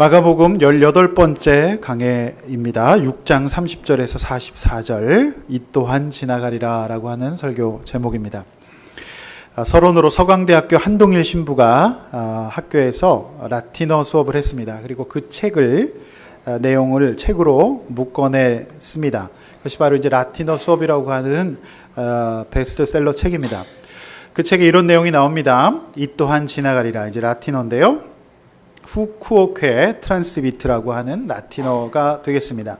마가복음 18번째 강해입니다. 6장 30절에서 44절, 이 또한 지나가리라 라고 하는 설교 제목입니다. 서론으로 서강대학교 한동일 신부가 학교에서 라틴어 수업을 했습니다. 그리고 그 책을 내용을 책으로 묶어냈습니다. 그것이 바로 이제 라틴어 수업이라고 하는 베스트셀러 책입니다. 그 책에 이런 내용이 나옵니다. 이 또한 지나가리라, 이제 라틴어인데요. 후쿠오케 트란스비트라고 하는 라틴어가 되겠습니다.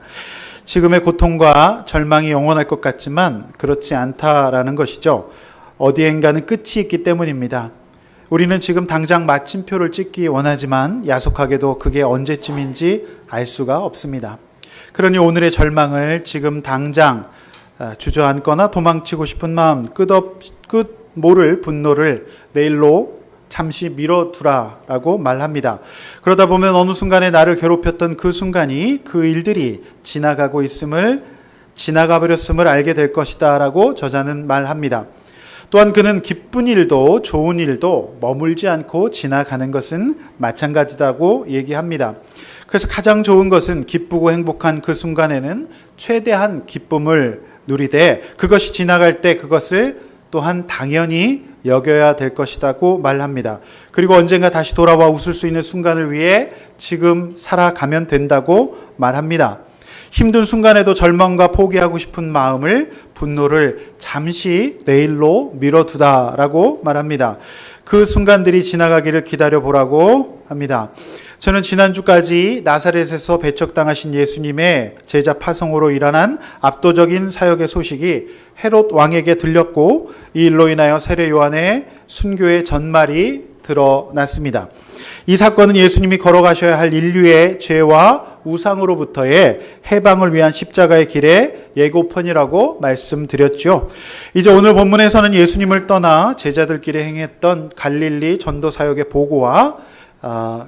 지금의 고통과 절망이 영원할 것 같지만 그렇지 않다라는 것이죠. 어디엔가는 끝이 있기 때문입니다. 우리는 지금 당장 마침표를 찍기 원하지만 야속하게도 그게 언제쯤인지 알 수가 없습니다. 그러니 오늘의 절망을 지금 당장 주저앉거나 도망치고 싶은 마음, 끝 모를 분노를 내일로 잠시 미뤄두라라고 말합니다. 그러다 보면 어느 순간에 나를 괴롭혔던 그 순간이, 그 일들이 지나가 버렸음을 알게 될 것이다 라고 저자는 말합니다. 또한 그는 기쁜 일도 좋은 일도 머물지 않고 지나가는 것은 마찬가지다고 얘기합니다. 그래서 가장 좋은 것은 기쁘고 행복한 그 순간에는 최대한 기쁨을 누리되, 그것이 지나갈 때 그것을 또한 당연히 여겨야 될 것이라고 말합니다. 그리고 언젠가 다시 돌아와 웃을 수 있는 순간을 위해 지금 살아가면 된다고 말합니다. 힘든 순간에도 절망과 포기하고 싶은 마음을, 분노를 잠시 내일로 미뤄두다라고 말합니다. 그 순간들이 지나가기를 기다려보라고 합니다. 저는 지난주까지 나사렛에서 배척당하신 예수님의 제자 파송으로 일어난 압도적인 사역의 소식이 헤롯 왕에게 들렸고, 이 일로 인하여 세례 요한의 순교의 전말이 드러났습니다. 이 사건은 예수님이 걸어가셔야 할 인류의 죄와 우상으로부터의 해방을 위한 십자가의 길의 예고편이라고 말씀드렸죠. 이제 오늘 본문에서는 예수님을 떠나 제자들끼리 행했던 갈릴리 전도 사역의 보고와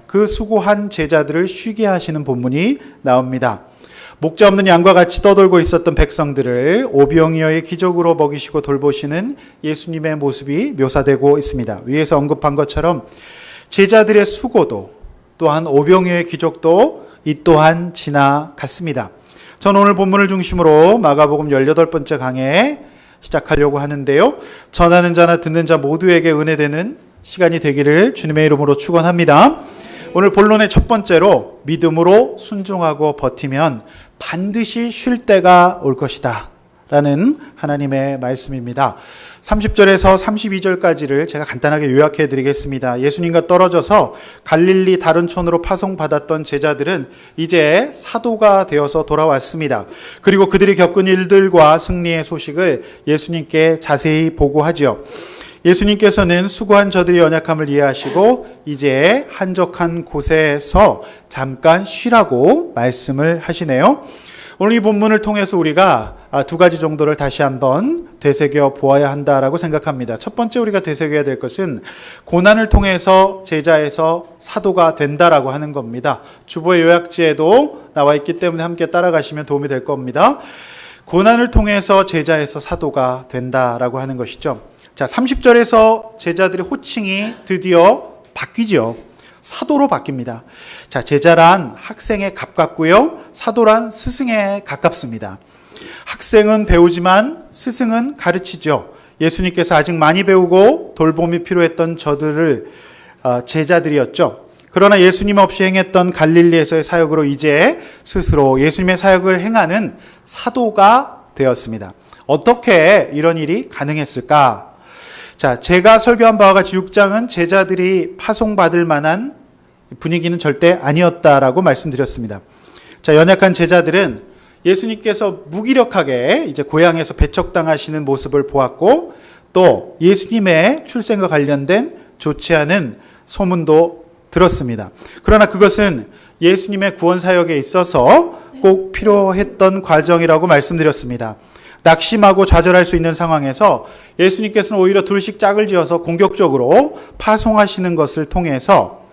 그 수고한 제자들을 쉬게 하시는 본문이 나옵니다. 목자 없는 양과 같이 떠돌고 있었던 백성들을 오병이어의 기적으로 먹이시고 돌보시는 예수님의 모습이 묘사되고 있습니다. 위에서 언급한 것처럼 제자들의 수고도, 또한 오병이어의 기적도 이 또한 지나갔습니다. 저는 오늘 본문을 중심으로 마가복음 18번째 강해 시작하려고 하는데요. 전하는 자나 듣는 자 모두에게 은혜되는 시간이 되기를 주님의 이름으로 축원합니다. 오늘 본론의 첫 번째로 믿음으로 순종하고 버티면 반드시 쉴 때가 올 것이다 라는 하나님의 말씀입니다. 30절에서 32절까지를 제가 간단하게 요약해 드리겠습니다. 예수님과 떨어져서 갈릴리 다른 촌으로 파송받았던 제자들은 이제 사도가 되어서 돌아왔습니다. 그리고 그들이 겪은 일들과 승리의 소식을 예수님께 자세히 보고하지요. 예수님께서는 수고한 저들의 연약함을 이해하시고 이제 한적한 곳에서 잠깐 쉬라고 말씀을 하시네요. 오늘 이 본문을 통해서 우리가 두 가지 정도를 다시 한번 되새겨 보아야 한다라고 생각합니다. 첫 번째 우리가 되새겨야 될 것은 고난을 통해서 제자에서 사도가 된다라고 하는 겁니다. 주보의 요약지에도 나와 있기 때문에 함께 따라가시면 도움이 될 겁니다. 고난을 통해서 제자에서 사도가 된다라고 하는 것이죠. 자, 30절에서 제자들의 호칭이 드디어 바뀌죠. 사도로 바뀝니다. 자, 제자란 학생에 가깝고요. 사도란 스승에 가깝습니다. 학생은 배우지만 스승은 가르치죠. 예수님께서 아직 많이 배우고 돌봄이 필요했던 저들을 제자들이었죠. 그러나 예수님 없이 행했던 갈릴리에서의 사역으로 이제 스스로 예수님의 사역을 행하는 사도가 되었습니다. 어떻게 이런 일이 가능했을까? 자, 제가 설교한 바와 같이 6장은 제자들이 파송받을 만한 분위기는 절대 아니었다라고 말씀드렸습니다. 자, 연약한 제자들은 예수님께서 무기력하게 이제 고향에서 배척당하시는 모습을 보았고, 또 예수님의 출생과 관련된 좋지 않은 소문도 들었습니다. 그러나 그것은 예수님의 구원 사역에 있어서 꼭 필요했던 과정이라고 말씀드렸습니다. 낙심하고 좌절할 수 있는 상황에서 예수님께서는 오히려 둘씩 짝을 지어서 공격적으로 파송하시는 것을 통해서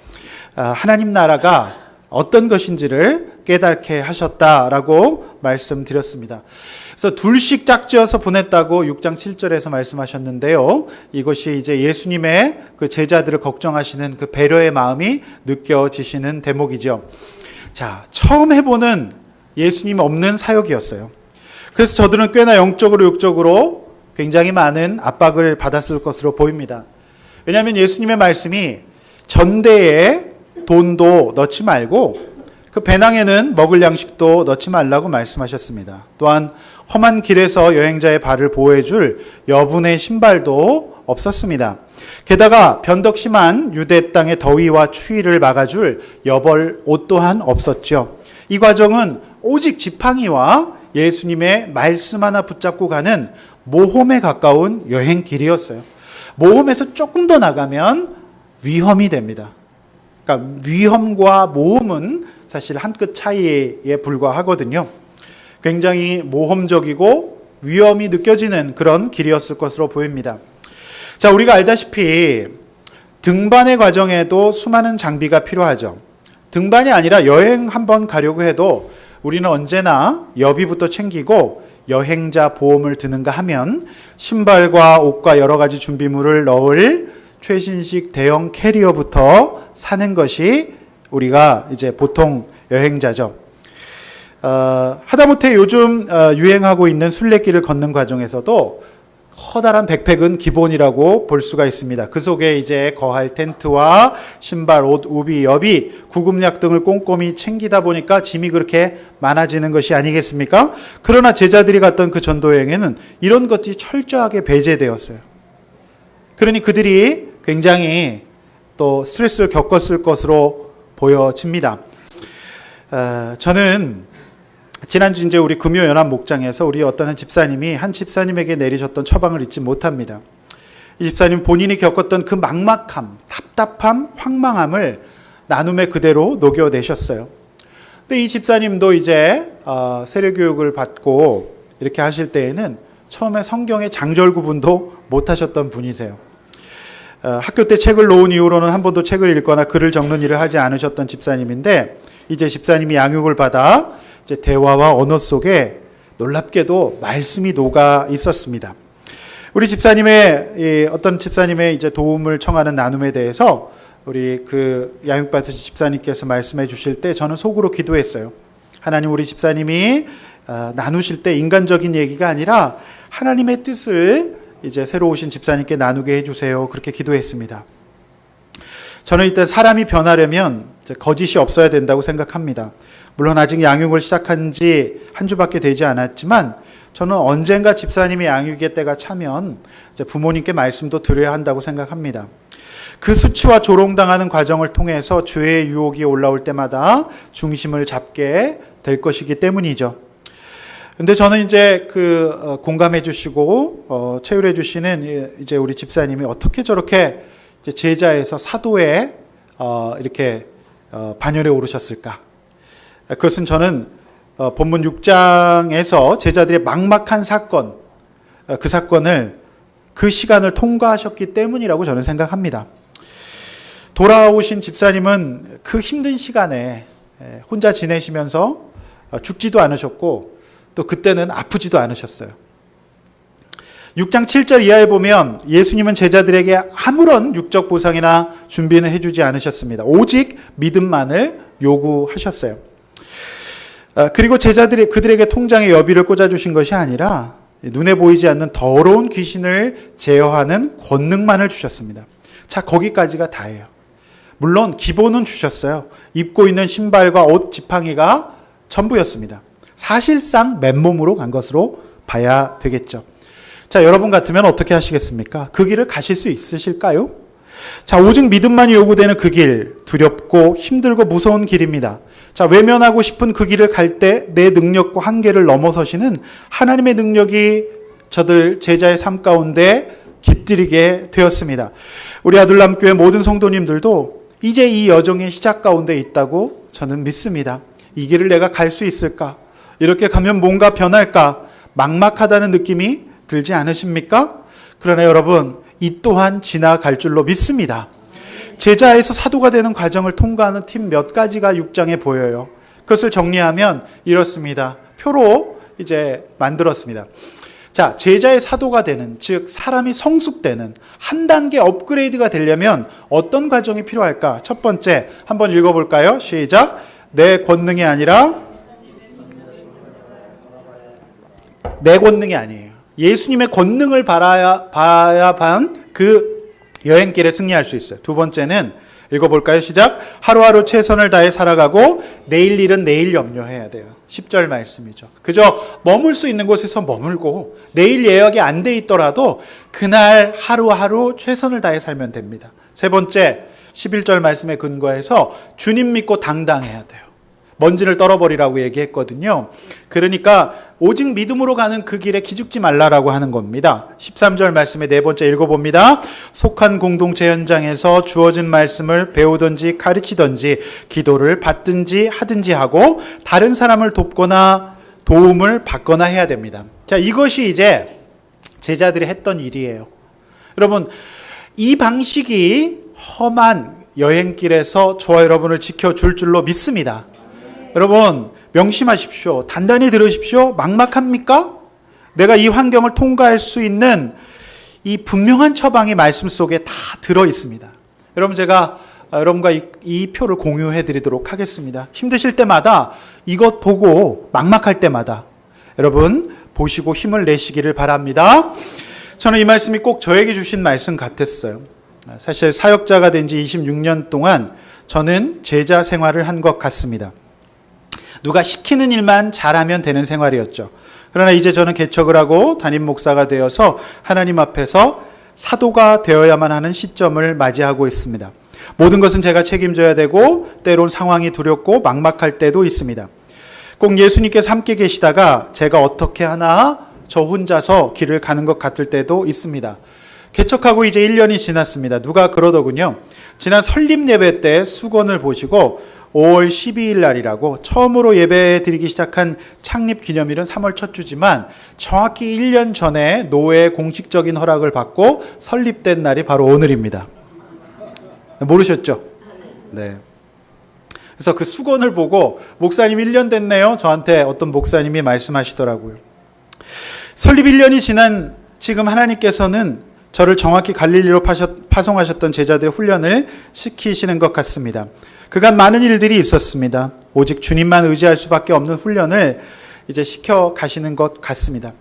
하나님 나라가 어떤 것인지를 깨닫게 하셨다라고 말씀드렸습니다. 그래서 둘씩 짝지어서 보냈다고 6장 7절에서 말씀하셨는데요. 이것이 이제 예수님의 그 제자들을 걱정하시는 그 배려의 마음이 느껴지시는 대목이죠. 자, 처음 해보는 예수님 없는 사역이었어요. 그래서 저들은 꽤나 영적으로 육적으로 굉장히 많은 압박을 받았을 것으로 보입니다. 왜냐하면 예수님의 말씀이 전대에 돈도 넣지 말고 그 배낭에는 먹을 양식도 넣지 말라고 말씀하셨습니다. 또한 험한 길에서 여행자의 발을 보호해줄 여분의 신발도 없었습니다. 게다가 변덕 심한 유대 땅의 더위와 추위를 막아줄 여벌 옷 또한 없었죠. 이 과정은 오직 지팡이와 예수님의 말씀 하나 붙잡고 가는 모험에 가까운 여행길이었어요. 모험에서 조금 더 나가면 위험이 됩니다. 그러니까 위험과 모험은 사실 한 끗 차이에 불과하거든요. 굉장히 모험적이고 위험이 느껴지는 그런 길이었을 것으로 보입니다. 자, 우리가 알다시피 등반의 과정에도 수많은 장비가 필요하죠. 등반이 아니라 여행 한번 가려고 해도 우리는 언제나 여비부터 챙기고 여행자 보험을 드는가 하면 신발과 옷과 여러 가지 준비물을 넣을 최신식 대형 캐리어부터 사는 것이 우리가 이제 보통 여행자죠. 하다못해 요즘 유행하고 있는 순례길을 걷는 과정에서도 커다란 백팩은 기본이라고 볼 수가 있습니다. 그 속에 이제 거할 텐트와 신발, 옷, 우비, 여비, 구급약 등을 꼼꼼히 챙기다 보니까 짐이 그렇게 많아지는 것이 아니겠습니까? 그러나 제자들이 갔던 그 전도 여행에는 이런 것들이 철저하게 배제되었어요. 그러니 그들이 굉장히 또 스트레스를 겪었을 것으로 보여집니다. 저는 지난주 이제 우리 금요연합 목장에서 우리 어떤 집사님이 한 집사님에게 내리셨던 처방을 잊지 못합니다. 이 집사님 본인이 겪었던 그 막막함, 답답함, 황망함을 나눔의 그대로 녹여내셨어요. 근데 이 집사님도 이제 세례교육을 받고 이렇게 하실 때에는 처음에 성경의 장절 구분도 못하셨던 분이세요. 학교 때 책을 놓은 이후로는 한 번도 책을 읽거나 글을 적는 일을 하지 않으셨던 집사님인데 이제 집사님이 양육을 받아 이제 대화와 언어 속에 놀랍게도 말씀이 녹아 있었습니다. 우리 집사님의 어떤 집사님의 이제 도움을 청하는 나눔에 대해서 우리 그 양육받으신 집사님께서 말씀해 주실 때 저는 속으로 기도했어요. 하나님, 우리 집사님이 나누실 때 인간적인 얘기가 아니라 하나님의 뜻을 이제 새로 오신 집사님께 나누게 해주세요. 그렇게 기도했습니다. 저는 일단 사람이 변하려면 거짓이 없어야 된다고 생각합니다. 물론 아직 양육을 시작한 지 한 주밖에 되지 않았지만 저는 언젠가 집사님의 양육의 때가 차면 이제 부모님께 말씀도 드려야 한다고 생각합니다. 그 수치와 조롱당하는 과정을 통해서 죄의 유혹이 올라올 때마다 중심을 잡게 될 것이기 때문이죠. 근데 저는 이제 공감해 주시고 체휼해 주시는 이제 우리 집사님이 어떻게 저렇게 이제 제자에서 사도에 이렇게 반열에 오르셨을까? 그것은 저는 본문 6장에서 제자들의 막막한 사건, 그 사건을 그 시간을 통과하셨기 때문이라고 저는 생각합니다. 돌아오신 집사님은 그 힘든 시간에 혼자 지내시면서 죽지도 않으셨고 또 그때는 아프지도 않으셨어요. 6장 7절 이하에 보면 예수님은 제자들에게 아무런 육적 보상이나 준비는 해주지 않으셨습니다. 오직 믿음만을 요구하셨어요. 그리고 제자들이 그들에게 통장에 여비를 꽂아주신 것이 아니라 눈에 보이지 않는 더러운 귀신을 제어하는 권능만을 주셨습니다. 자, 거기까지가 다예요. 물론 기본은 주셨어요. 입고 있는 신발과 옷, 지팡이가 전부였습니다. 사실상 맨몸으로 간 것으로 봐야 되겠죠. 자, 여러분 같으면 어떻게 하시겠습니까? 그 길을 가실 수 있으실까요? 자, 오직 믿음만이 요구되는 그 길, 두렵고 힘들고 무서운 길입니다. 자, 외면하고 싶은 그 길을 갈 때 내 능력과 한계를 넘어서시는 하나님의 능력이 저들 제자의 삶 가운데 깃들이게 되었습니다. 우리 아둘람교회 모든 성도님들도 이제 이 여정의 시작 가운데 있다고 저는 믿습니다. 이 길을 내가 갈 수 있을까? 이렇게 가면 뭔가 변할까? 막막하다는 느낌이 들지 않으십니까? 그러나 여러분, 이 또한 지나갈 줄로 믿습니다. 제자에서 사도가 되는 과정을 통과하는 팀 몇 가지가 6장에 보여요. 그것을 정리하면 이렇습니다. 표로 이제 만들었습니다. 자, 제자의 사도가 되는, 즉 사람이 성숙되는, 한 단계 업그레이드가 되려면 어떤 과정이 필요할까? 첫 번째, 한번 읽어볼까요? 시작. 내 권능이 아니라, 내 권능이 아니에요. 예수님의 권능을 봐야만 그 여행길에 승리할 수 있어요. 두 번째는 읽어볼까요? 시작. 하루하루 최선을 다해 살아가고 내일 일은 내일 염려해야 돼요. 10절 말씀이죠. 그저 머물 수 있는 곳에서 머물고 내일 예약이 안 돼 있더라도 그날 하루하루 최선을 다해 살면 됩니다. 세 번째, 11절 말씀에 근거해서 주님 믿고 당당해야 돼요. 먼지를 떨어버리라고 얘기했거든요. 그러니까 오직 믿음으로 가는 그 길에 기죽지 말라라고 하는 겁니다. 13절 말씀에 네 번째 읽어봅니다. 속한 공동체 현장에서 주어진 말씀을 배우든지 가르치든지 기도를 받든지 하든지 하고 다른 사람을 돕거나 도움을 받거나 해야 됩니다. 자, 이것이 이제 제자들이 했던 일이에요. 여러분, 이 방식이 험한 여행길에서 저와 여러분을 지켜줄 줄로 믿습니다. 여러분 명심하십시오. 단단히 들으십시오. 막막합니까? 내가 이 환경을 통과할 수 있는 이 분명한 처방이 말씀 속에 다 들어 있습니다. 여러분, 제가 여러분과 이 표를 공유해 드리도록 하겠습니다. 힘드실 때마다 이것 보고 막막할 때마다 여러분 보시고 힘을 내시기를 바랍니다. 저는 이 말씀이 꼭 저에게 주신 말씀 같았어요. 사실 사역자가 된 지 26년 동안 저는 제자 생활을 한 것 같습니다. 누가 시키는 일만 잘하면 되는 생활이었죠. 그러나 이제 저는 개척을 하고 담임 목사가 되어서 하나님 앞에서 사도가 되어야만 하는 시점을 맞이하고 있습니다. 모든 것은 제가 책임져야 되고 때론 상황이 두렵고 막막할 때도 있습니다. 꼭 예수님께서 함께 계시다가 제가 어떻게 하나 저 혼자서 길을 가는 것 같을 때도 있습니다. 개척하고 이제 1년이 지났습니다. 누가 그러더군요. 지난 설립 예배 때 수건을 보시고 5월 12일 날이라고, 처음으로 예배 드리기 시작한 창립 기념일은 3월 첫 주지만 정확히 1년 전에 노회의 공식적인 허락을 받고 설립된 날이 바로 오늘입니다. 모르셨죠? 네. 그래서 그 수건을 보고 목사님 1년 됐네요. 저한테 어떤 목사님이 말씀하시더라고요. 설립 1년이 지난 지금 하나님께서는 저를 정확히 갈릴리로 파송하셨던 제자들의 훈련을 시키시는 것 같습니다. 그간 많은 일들이 있었습니다. 오직 주님만 의지할 수밖에 없는 훈련을 이제 시켜 가시는 것 같습니다.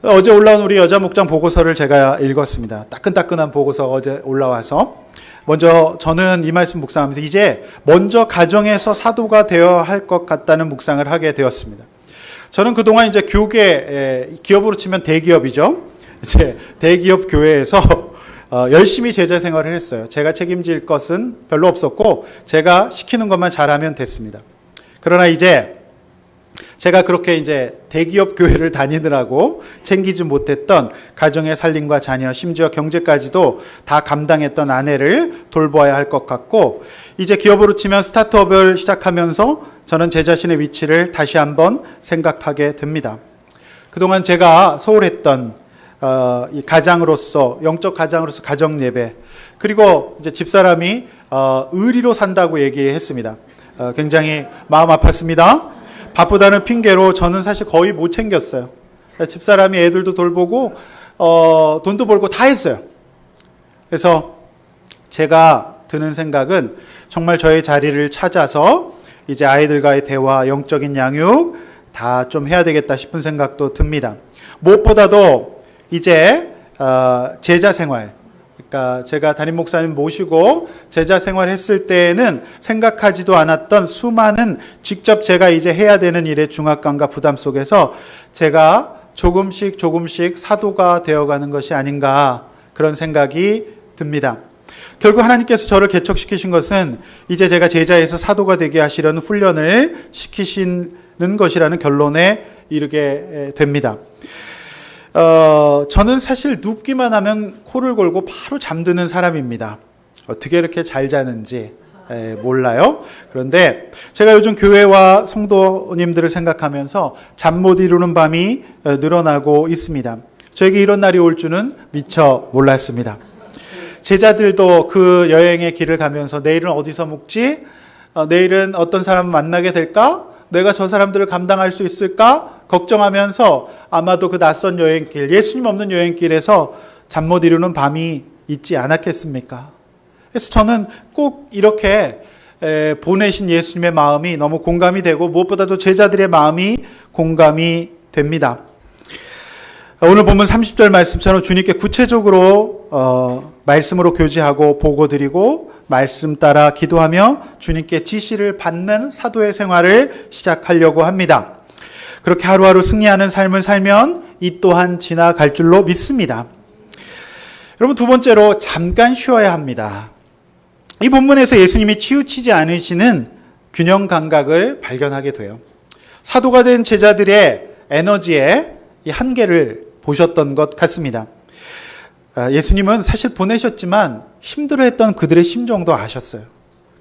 어제 올라온 우리 여자 목장 보고서를 제가 읽었습니다. 따끈따끈한 보고서 어제 올라와서 먼저 저는 이 말씀 묵상하면서 이제 먼저 가정에서 사도가 되어야 할 것 같다는 묵상을 하게 되었습니다. 저는 그동안 이제 교계, 기업으로 치면 대기업이죠. 이제 대기업 교회에서 열심히 제자 생활을 했어요. 제가 책임질 것은 별로 없었고 제가 시키는 것만 잘하면 됐습니다. 그러나 이제 제가 그렇게 이제 대기업 교회를 다니느라고 챙기지 못했던 가정의 살림과 자녀, 심지어 경제까지도 다 감당했던 아내를 돌보아야 할 것 같고, 이제 기업으로 치면 스타트업을 시작하면서 저는 제 자신의 위치를 다시 한번 생각하게 됩니다. 그동안 제가 소홀했던 이 가장으로서, 영적 가장으로서 가정 예배, 그리고 이제 집사람이 의리로 산다고 얘기했습니다. 굉장히 마음 아팠습니다. 바쁘다는 핑계로 저는 사실 거의 못 챙겼어요. 집사람이 애들도 돌보고 돈도 벌고 다 했어요. 그래서 제가 드는 생각은 정말 저의 자리를 찾아서 이제 아이들과의 대화, 영적인 양육 다 좀 해야 되겠다 싶은 생각도 듭니다. 무엇보다도 이제 제자 생활, 그러니까 제가 담임 목사님 모시고 제자 생활 했을 때에는 생각하지도 않았던 수많은 직접 제가 이제 해야 되는 일의 중압감과 부담 속에서 제가 조금씩 사도가 되어가는 것이 아닌가, 그런 생각이 듭니다. 결국 하나님께서 저를 개척시키신 것은 이제 제가 제자에서 사도가 되게 하시려는 훈련을 시키시는 것이라는 결론에 이르게 됩니다. 저는 사실 눕기만 하면 코를 골고 바로 잠드는 사람입니다. 어떻게 이렇게 잘 자는지 몰라요. 그런데 제가 요즘 교회와 성도님들을 생각하면서 잠 못 이루는 밤이 늘어나고 있습니다. 저에게 이런 날이 올 줄은 미처 몰랐습니다. 제자들도 그 여행의 길을 가면서 내일은 어디서 묵지? 내일은 어떤 사람을 만나게 될까? 내가 저 사람들을 감당할 수 있을까? 걱정하면서 아마도 그 낯선 여행길, 예수님 없는 여행길에서 잠 못 이루는 밤이 있지 않았겠습니까? 그래서 저는 꼭 이렇게 보내신 예수님의 마음이 너무 공감이 되고 무엇보다도 제자들의 마음이 공감이 됩니다. 오늘 본문 30절 말씀처럼 주님께 구체적으로 말씀으로 교제하고 보고드리고 말씀 따라 기도하며 주님께 지시를 받는 사도의 생활을 시작하려고 합니다. 그렇게 하루하루 승리하는 삶을 살면 이 또한 지나갈 줄로 믿습니다. 여러분, 두 번째로 잠깐 쉬어야 합니다. 이 본문에서 예수님이 치우치지 않으시는 균형 감각을 발견하게 돼요. 사도가 된 제자들의 에너지의 이 한계를 보셨던 것 같습니다. 예수님은 사실 보내셨지만 힘들어했던 그들의 심정도 아셨어요.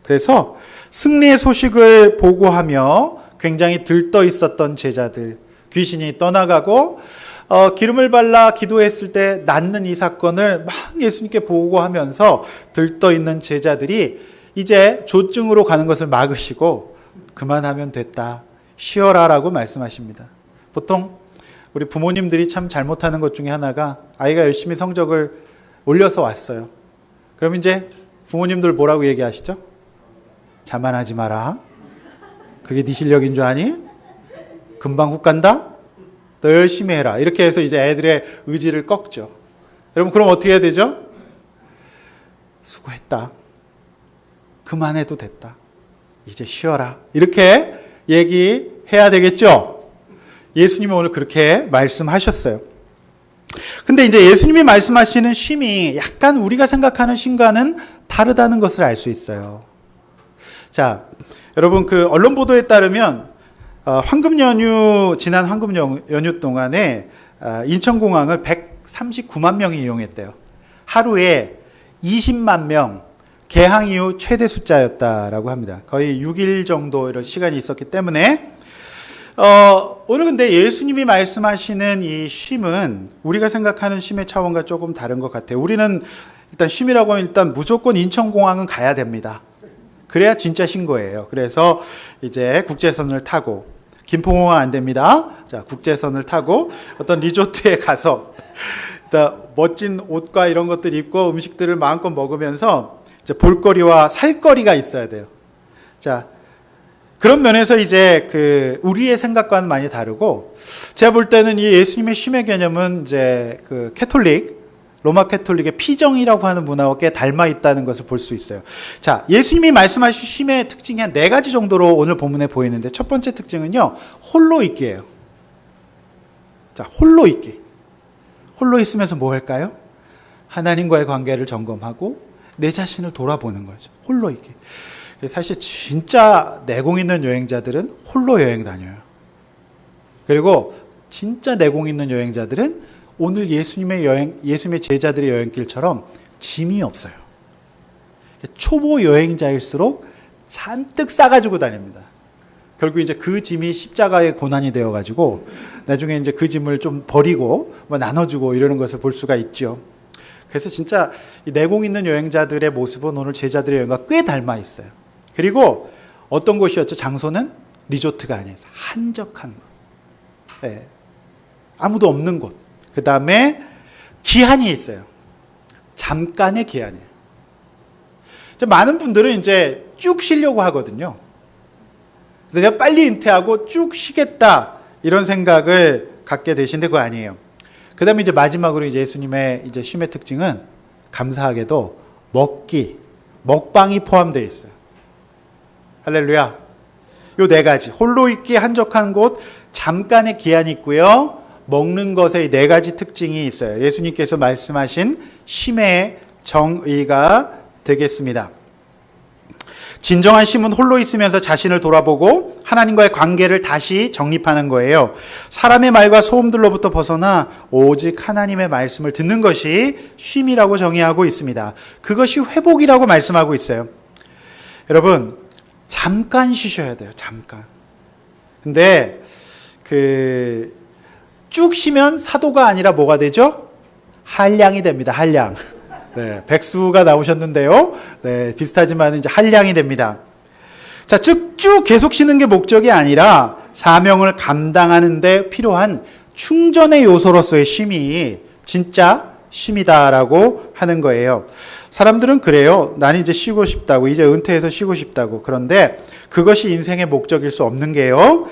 그래서 승리의 소식을 보고하며 굉장히 들떠 있었던 제자들, 귀신이 떠나가고 기름을 발라 기도했을 때 낫는 이 사건을 막 예수님께 보고하면서 들떠 있는 제자들이 이제 조증으로 가는 것을 막으시고 그만하면 됐다, 쉬어라라고 말씀하십니다. 보통 우리 부모님들이 참 잘못하는 것 중에 하나가 아이가 열심히 성적을 올려서 왔어요. 그럼 이제 부모님들 뭐라고 얘기하시죠? 자만하지 마라. 그게 네 실력인 줄 아니? 금방 훅 간다? 너 열심히 해라. 이렇게 해서 이제 애들의 의지를 꺾죠. 여러분, 그럼 어떻게 해야 되죠? 수고했다. 그만해도 됐다. 이제 쉬어라. 이렇게 얘기해야 되겠죠? 예수님은 오늘 그렇게 말씀하셨어요. 근데 이제 예수님이 말씀하시는 쉼이 약간 우리가 생각하는 쉼과는 다르다는 것을 알 수 있어요. 자, 여러분, 그 언론 보도에 따르면 지난 황금 연휴 동안에 인천공항을 139만 명이 이용했대요. 하루에 20만 명, 개항 이후 최대 숫자였다라고 합니다. 거의 6일 정도 이런 시간이 있었기 때문에 오늘 근데 예수님이 말씀하시는 이 쉼은 우리가 생각하는 쉼의 차원과 조금 다른 것 같아요. 우리는 일단 쉼이라고 하면 일단 무조건 인천공항은 가야 됩니다. 그래야 진짜 쉰 거예요. 그래서 이제 국제선을 타고, 김포공항 안 됩니다. 자, 국제선을 타고 어떤 리조트에 가서 멋진 옷과 이런 것들 입고 음식들을 마음껏 먹으면서 이제 볼거리와 살거리가 있어야 돼요. 자, 그런 면에서 이제 우리의 생각과는 많이 다르고, 제가 볼 때는 이 예수님의 쉼의 개념은 이제 로마 캐톨릭의 피정이라고 하는 문화와 꽤 닮아 있다는 것을 볼 수 있어요. 자, 예수님이 말씀하신 쉼의 특징이 한 4가지 정도로 오늘 본문에 보이는데, 첫 번째 특징은요, 홀로 있기예요. 자, 홀로 있기. 홀로 있으면서 뭐 할까요? 하나님과의 관계를 점검하고 내 자신을 돌아보는 거죠. 홀로 있기. 사실 진짜 내공 있는 여행자들은 홀로 여행 다녀요. 그리고 진짜 내공 있는 여행자들은 오늘 예수님의 제자들의 여행길처럼 짐이 없어요. 초보 여행자일수록 잔뜩 싸가지고 다닙니다. 결국 이제 그 짐이 십자가의 고난이 되어가지고 나중에 이제 그 짐을 좀 버리고 나눠주고 이러는 것을 볼 수가 있죠. 그래서 진짜 이 내공 있는 여행자들의 모습은 오늘 제자들의 여행과 꽤 닮아 있어요. 그리고 어떤 곳이었죠? 장소는 리조트가 아니에요. 한적한 곳. 네. 아무도 없는 곳. 그 다음에 기한이 있어요. 잠깐의 기한이에요. 많은 분들은 이제 쭉 쉬려고 하거든요. 그래서 내가 빨리 은퇴하고 쭉 쉬겠다, 이런 생각을 갖게 되신데 그거 아니에요. 그 다음에 이제 마지막으로 이제 예수님의 이제 쉼의 특징은 감사하게도 먹방이 포함되어 있어요. 할렐루야. 요 4가지. 홀로 있기, 한적한 곳, 잠깐의 기한이 있고요. 먹는 것에 이 4가지 특징이 있어요. 예수님께서 말씀하신 쉼의 정의가 되겠습니다. 진정한 쉼은 홀로 있으면서 자신을 돌아보고 하나님과의 관계를 다시 정립하는 거예요. 사람의 말과 소음들로부터 벗어나 오직 하나님의 말씀을 듣는 것이 쉼이라고 정의하고 있습니다. 그것이 회복이라고 말씀하고 있어요. 여러분, 잠깐 쉬셔야 돼요. 잠깐. 근데 쭉 쉬면 사도가 아니라 뭐가 되죠? 한량이 됩니다. 한량. 네, 백수가 나오셨는데요. 네, 비슷하지만 이제 한량이 됩니다. 자, 자, 쭉 계속 쉬는 게 목적이 아니라 사명을 감당하는 데 필요한 충전의 요소로서의 쉼이 진짜 쉼이다라고 하는 거예요. 사람들은 그래요. 나는 이제 쉬고 싶다고, 이제 은퇴해서 쉬고 싶다고. 그런데 그것이 인생의 목적일 수 없는 게요.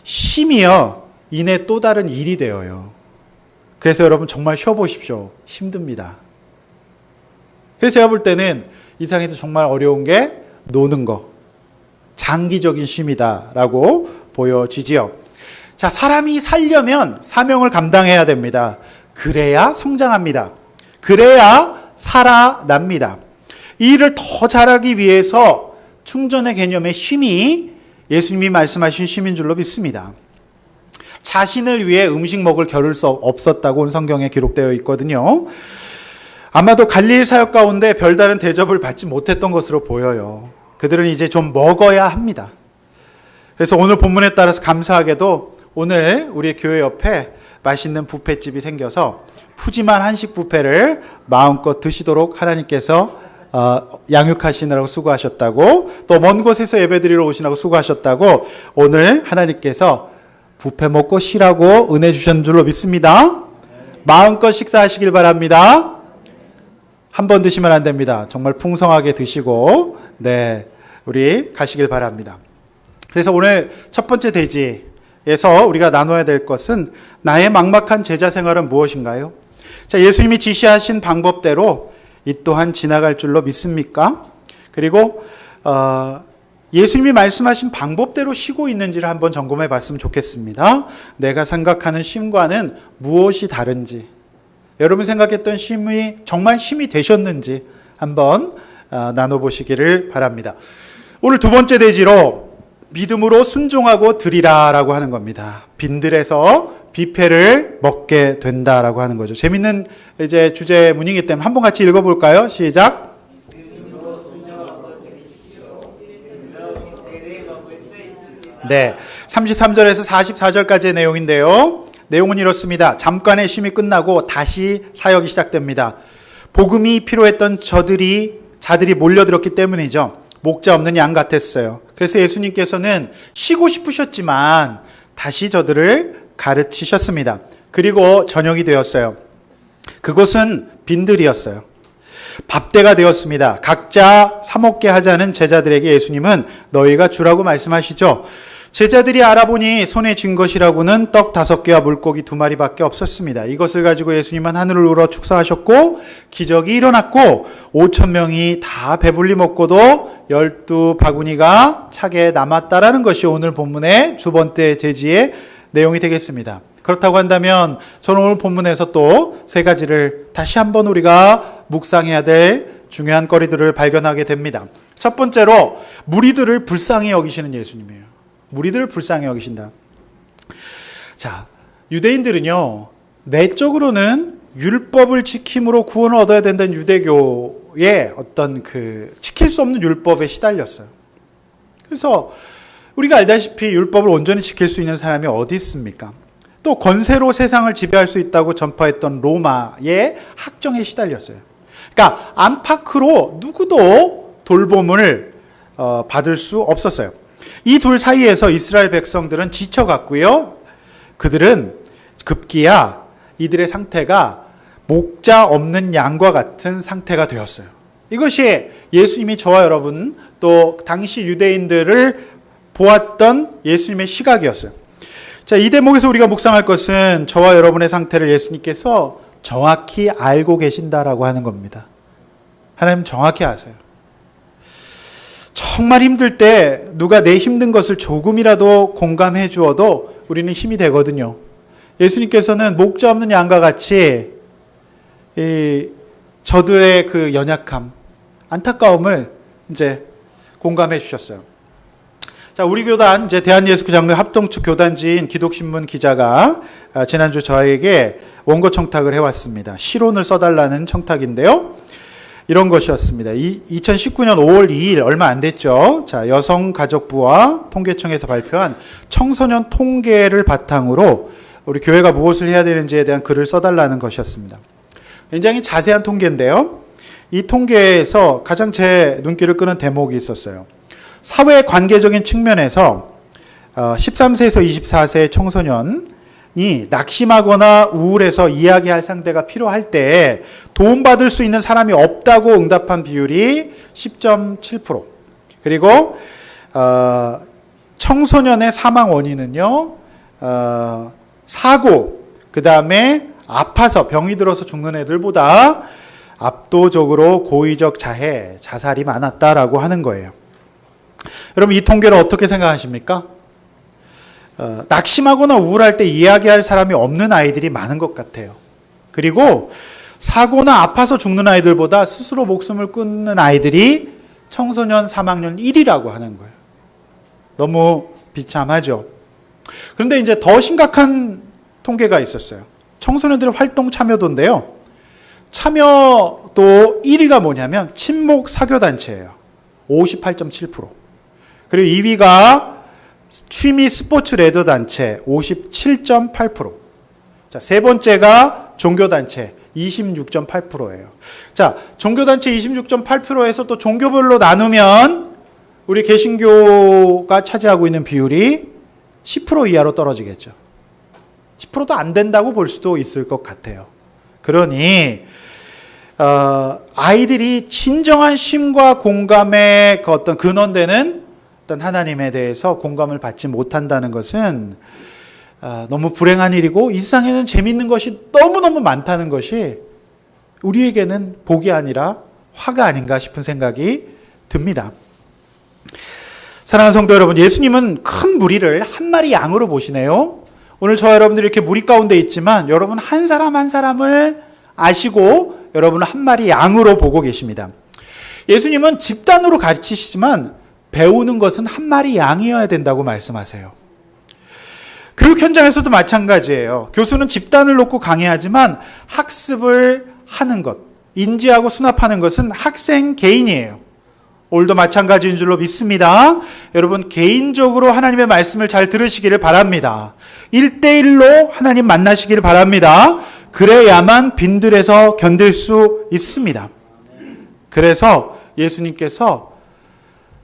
쉼이요. 이내 또 다른 일이 되어요. 그래서 여러분 정말 쉬어보십시오. 힘듭니다. 그래서 제가 볼 때는 이 세상에서 정말 어려운 게 노는 거. 장기적인 쉼이다라고 보여지지요. 자, 사람이 살려면 사명을 감당해야 됩니다. 그래야 성장합니다. 그래야 살아납니다. 이 일을 더 잘하기 위해서 충전의 개념의 쉼이 예수님이 말씀하신 쉼인 줄로 믿습니다. 자신을 위해 음식 먹을 겨를 수 없었다고 성경에 기록되어 있거든요. 아마도 갈릴리 사역 가운데 별다른 대접을 받지 못했던 것으로 보여요. 그들은 이제 좀 먹어야 합니다. 그래서 오늘 본문에 따라서 감사하게도 오늘 우리 교회 옆에 맛있는 뷔페집이 생겨서 푸짐한 한식 뷔페를 마음껏 드시도록 하나님께서 양육하시느라고 수고하셨다고, 또 먼 곳에서 예배드리러 오시느라고 수고하셨다고 오늘 하나님께서 뷔페 먹고 쉬라고 은혜 주셨는 줄로 믿습니다. 마음껏 식사하시길 바랍니다. 한 번 드시면 안 됩니다. 정말 풍성하게 드시고 우리 가시길 바랍니다. 그래서 오늘 첫 번째 대지에서 우리가 나눠야 될 것은 나의 막막한 제자 생활은 무엇인가요? 자, 예수님이 지시하신 방법대로 이 또한 지나갈 줄로 믿습니까? 그리고 예수님이 말씀하신 방법대로 쉬고 있는지를 한번 점검해 봤으면 좋겠습니다. 내가 생각하는 쉼과는 무엇이 다른지, 여러분 생각했던 쉼이 정말 쉼이 되셨는지 한번 나눠보시기를 바랍니다. 오늘 두 번째 대지로 믿음으로 순종하고 드리라라고 하는 겁니다. 빈들에서 뷔페를 먹게 된다라고 하는 거죠. 재밌는 이제 주제문이기 때문에 한번 같이 읽어볼까요? 시작. 네, 33절에서 44절까지의 내용인데요. 내용은 이렇습니다. 잠깐의 쉼이 끝나고 다시 사역이 시작됩니다. 복음이 필요했던 자들이 몰려들었기 때문이죠. 목자 없는 양 같았어요. 그래서 예수님께서는 쉬고 싶으셨지만 다시 저들을 가르치셨습니다. 그리고 저녁이 되었어요. 그곳은 빈들이었어요. 밥때가 되었습니다. 각자 사 먹게 하자는 제자들에게 예수님은 너희가 주라고 말씀하시죠. 제자들이 알아보니 손에 쥔 것이라고는 떡 5개와 물고기 2마리밖에 없었습니다. 이것을 가지고 예수님은 하늘을 우러 축사하셨고 기적이 일어났고 5,000명이 다 배불리 먹고도 12바구니가 차게 남았다라는 것이 오늘 본문의 두 번째 제지의 내용이 되겠습니다. 그렇다고 한다면 저는 오늘 본문에서 또 세 가지를 다시 한번 우리가 묵상해야 될 중요한 거리들을 발견하게 됩니다. 첫 번째로 무리들을 불쌍히 여기시는 예수님이에요. 무리들을 불쌍히 여기신다. 자, 유대인들은요, 내적으로는 율법을 지킴으로 구원을 얻어야 된다는 유대교의 어떤 지킬 수 없는 율법에 시달렸어요. 그래서 우리가 알다시피 율법을 온전히 지킬 수 있는 사람이 어디 있습니까? 또 권세로 세상을 지배할 수 있다고 전파했던 로마의 학정에 시달렸어요. 그러니까 안팎으로 누구도 돌봄을 받을 수 없었어요. 이 둘 사이에서 이스라엘 백성들은 지쳐갔고요. 그들은 급기야 이들의 상태가 목자 없는 양과 같은 상태가 되었어요. 이것이 예수님이 저와 여러분 또 당시 유대인들을 보았던 예수님의 시각이었어요. 자, 이 대목에서 우리가 묵상할 것은 저와 여러분의 상태를 예수님께서 정확히 알고 계신다라고 하는 겁니다. 하나님 정확히 아세요. 정말 힘들 때 누가 내 힘든 것을 조금이라도 공감해 주어도 우리는 힘이 되거든요. 예수님께서는 목자 없는 양과 같이 저들의 그 연약함, 안타까움을 이제 공감해 주셨어요. 자, 우리 교단 이제 대한예수교장로회 합동측 교단지인 기독신문 기자가 지난주 저에게 원고 청탁을 해왔습니다. 시론을 써달라는 청탁인데요. 이런 것이었습니다. 2019년 5월 2일 얼마 안 됐죠. 자, 여성가족부와 통계청에서 발표한 청소년 통계를 바탕으로 우리 교회가 무엇을 해야 되는지에 대한 글을 써달라는 것이었습니다. 굉장히 자세한 통계인데요. 이 통계에서 가장 제 눈길을 끄는 대목이 있었어요. 사회 관계적인 측면에서 13세에서 24세 청소년이 낙심하거나 우울해서 이야기할 상대가 필요할 때 도움받을 수 있는 사람이 없다고 응답한 비율이 10.7%. 그리고 청소년의 사망 원인은요, 사고, 그 다음에 아파서 병이 들어서 죽는 애들보다 압도적으로 고의적 자해, 자살이 많았다라고 하는 거예요. 여러분, 이 통계를 어떻게 생각하십니까? 낙심하거나 우울할 때 이야기할 사람이 없는 아이들이 많은 것 같아요. 그리고 사고나 아파서 죽는 아이들보다 스스로 목숨을 끊는 아이들이 청소년 사망률 1위라고 하는 거예요. 너무 비참하죠. 그런데 이제 더 심각한 통계가 있었어요. 청소년들의 활동 참여도인데요. 참여도 1위가 뭐냐면 친목 사교단체예요. 58.7%. 그리고 2위가 취미 스포츠 레더 단체 57.8%. 자, 세 번째가 종교단체 26.8%예요. 자, 종교단체 26.8%에서 또 종교별로 나누면 우리 개신교가 차지하고 있는 비율이 10% 이하로 떨어지겠죠. 10%도 안 된다고 볼 수도 있을 것 같아요. 그러니 아이들이 진정한 쉼과 공감의 그 어떤 근원되는 어떤 하나님에 대해서 공감을 받지 못한다는 것은 너무 불행한 일이고, 이 세상에는 재밌는 것이 너무너무 많다는 것이 우리에게는 복이 아니라 화가 아닌가 싶은 생각이 듭니다. 사랑하는 성도 여러분, 예수님은 큰 무리를 한 마리 양으로 보시네요. 오늘 저와 여러분들이 이렇게 무리 가운데 있지만 여러분 한 사람 한 사람을 아시고 여러분은 한 마리 양으로 보고 계십니다. 예수님은 집단으로 가르치시지만 배우는 것은 한 마리 양이어야 된다고 말씀하세요. 교육 현장에서도 마찬가지예요. 교수는 집단을 놓고 강의하지만 학습을 하는 것, 인지하고 수납하는 것은 학생 개인이에요. 오늘도 마찬가지인 줄로 믿습니다. 여러분 개인적으로 하나님의 말씀을 잘 들으시기를 바랍니다. 1대1로 하나님 만나시기를 바랍니다. 그래야만 빈들에서 견딜 수 있습니다. 그래서 예수님께서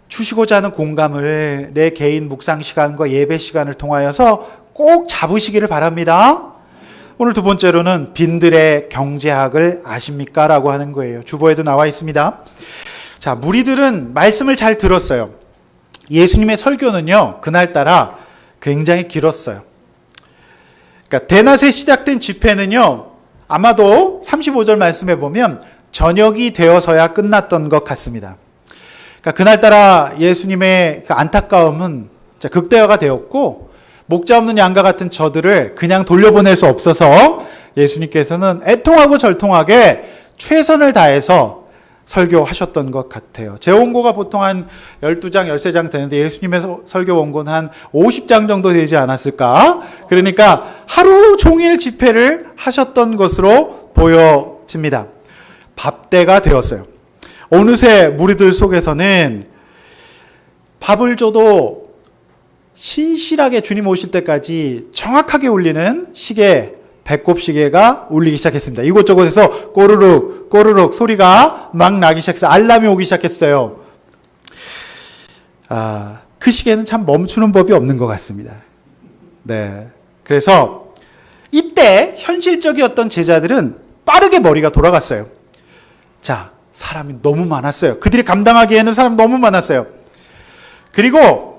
주시고자 하는 공감을 내 개인 묵상 시간과 예배 시간을 통하여서 꼭 잡으시기를 바랍니다. 오늘 두 번째로는 빈들의 경제학을 아십니까? 라고 하는 거예요. 주보에도 나와 있습니다. 자, 무리들은 말씀을 잘 들었어요. 예수님의 설교는요, 그날따라 굉장히 길었어요. 그러니까 대낮에 시작된 집회는요, 아마도 35절 말씀해 보면 저녁이 되어서야 끝났던 것 같습니다. 그러니까 그날따라 예수님의 그 안타까움은 극대화가 되었고, 목자 없는 양과 같은 저들을 그냥 돌려보낼 수 없어서 예수님께서는 애통하고 절통하게 최선을 다해서 설교하셨던 것 같아요. 제 원고가 보통 한 12장, 13장 되는데 예수님의 설교 원고는 한 50장 정도 되지 않았을까? 그러니까 하루 종일 집회를 하셨던 것으로 보여집니다. 밥때가 되었어요. 어느새 무리들 속에서는 밥을 줘도 신실하게 주님 오실 때까지 정확하게 울리는 시계, 배꼽 시계가 울리기 시작했습니다. 이곳저곳에서 꼬르륵 꼬르륵 소리가 막 나기 시작해서 알람이 오기 시작했어요. 그 시계는 참 멈추는 법이 없는 것 같습니다. 네. 그래서 이때 현실적이었던 제자들은 빠르게 머리가 돌아갔어요. 자, 사람이 너무 많았어요. 그들이 감당하기에는 사람이 너무 많았어요. 그리고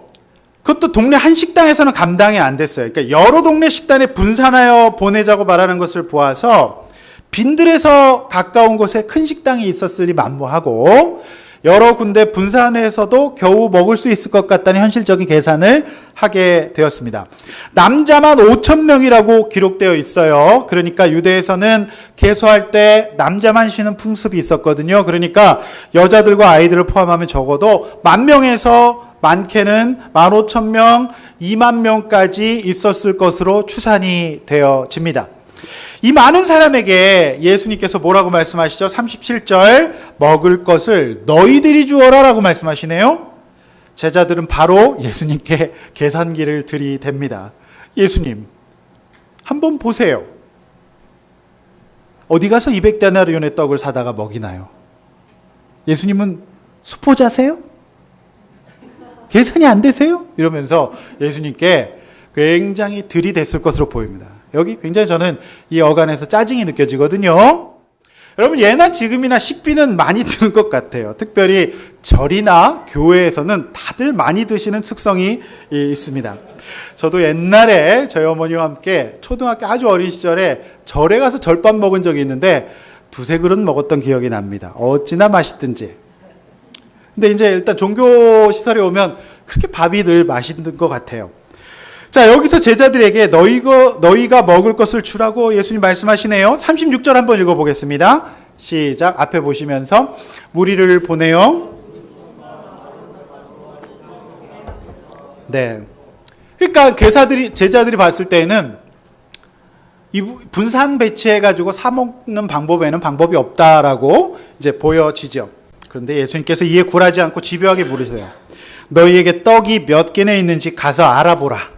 그것도 동네 한 식당에서는 감당이 안 됐어요. 그러니까 여러 동네 식당에 분산하여 보내자고 말하는 것을 보아서 빈들에서 가까운 곳에 큰 식당이 있었으니 만무하고 여러 군데 분산해서도 겨우 먹을 수 있을 것 같다는 현실적인 계산을 하게 되었습니다. 남자만 5,000명이라고 기록되어 있어요. 그러니까 유대에서는 계수할 때 남자만 쉬는 풍습이 있었거든요. 그러니까 여자들과 아이들을 포함하면 적어도 10,000명에서 많게는 15,000명, 20,000명까지 있었을 것으로 추산이 되어집니다. 이 많은 사람에게 예수님께서 뭐라고 말씀하시죠? 37절, 먹을 것을 너희들이 주어라 라고 말씀하시네요. 제자들은 바로 예수님께 계산기를 들이댑니다. 예수님, 한번 보세요. 어디 가서 200데나리온의 떡을 사다가 먹이나요? 예수님은 수포자세요? 계산이 안 되세요? 이러면서 예수님께 굉장히 들이댔을 것으로 보입니다. 여기 굉장히 저는 이 어간에서 짜증이 느껴지거든요. 여러분, 예나 지금이나 식비는 많이 드는 것 같아요. 특별히 절이나 교회에서는 다들 많이 드시는 특성이 있습니다. 저도 옛날에 저희 어머니와 함께 초등학교 아주 어린 시절에 절에 가서 절밥 먹은 적이 있는데 두세 그릇 먹었던 기억이 납니다. 어찌나 맛있든지. 근데 이제 일단 종교 시설에 오면 그렇게 밥이 늘 맛있는 것 같아요. 자, 여기서 제자들에게 너희가 먹을 것을 주라고 예수님 말씀하시네요. 36절 한번 읽어보겠습니다. 시작. 앞에 보시면서 무리를 보내요. 네. 그러니까 제자들이 봤을 때는 이 분산 배치해가지고 사 먹는 방법에는 방법이 없다라고 이제 보여지죠. 그런데 예수님께서 이에 굴하지 않고 집요하게 물으세요. 너희에게 떡이 몇 개나 있는지 가서 알아보라.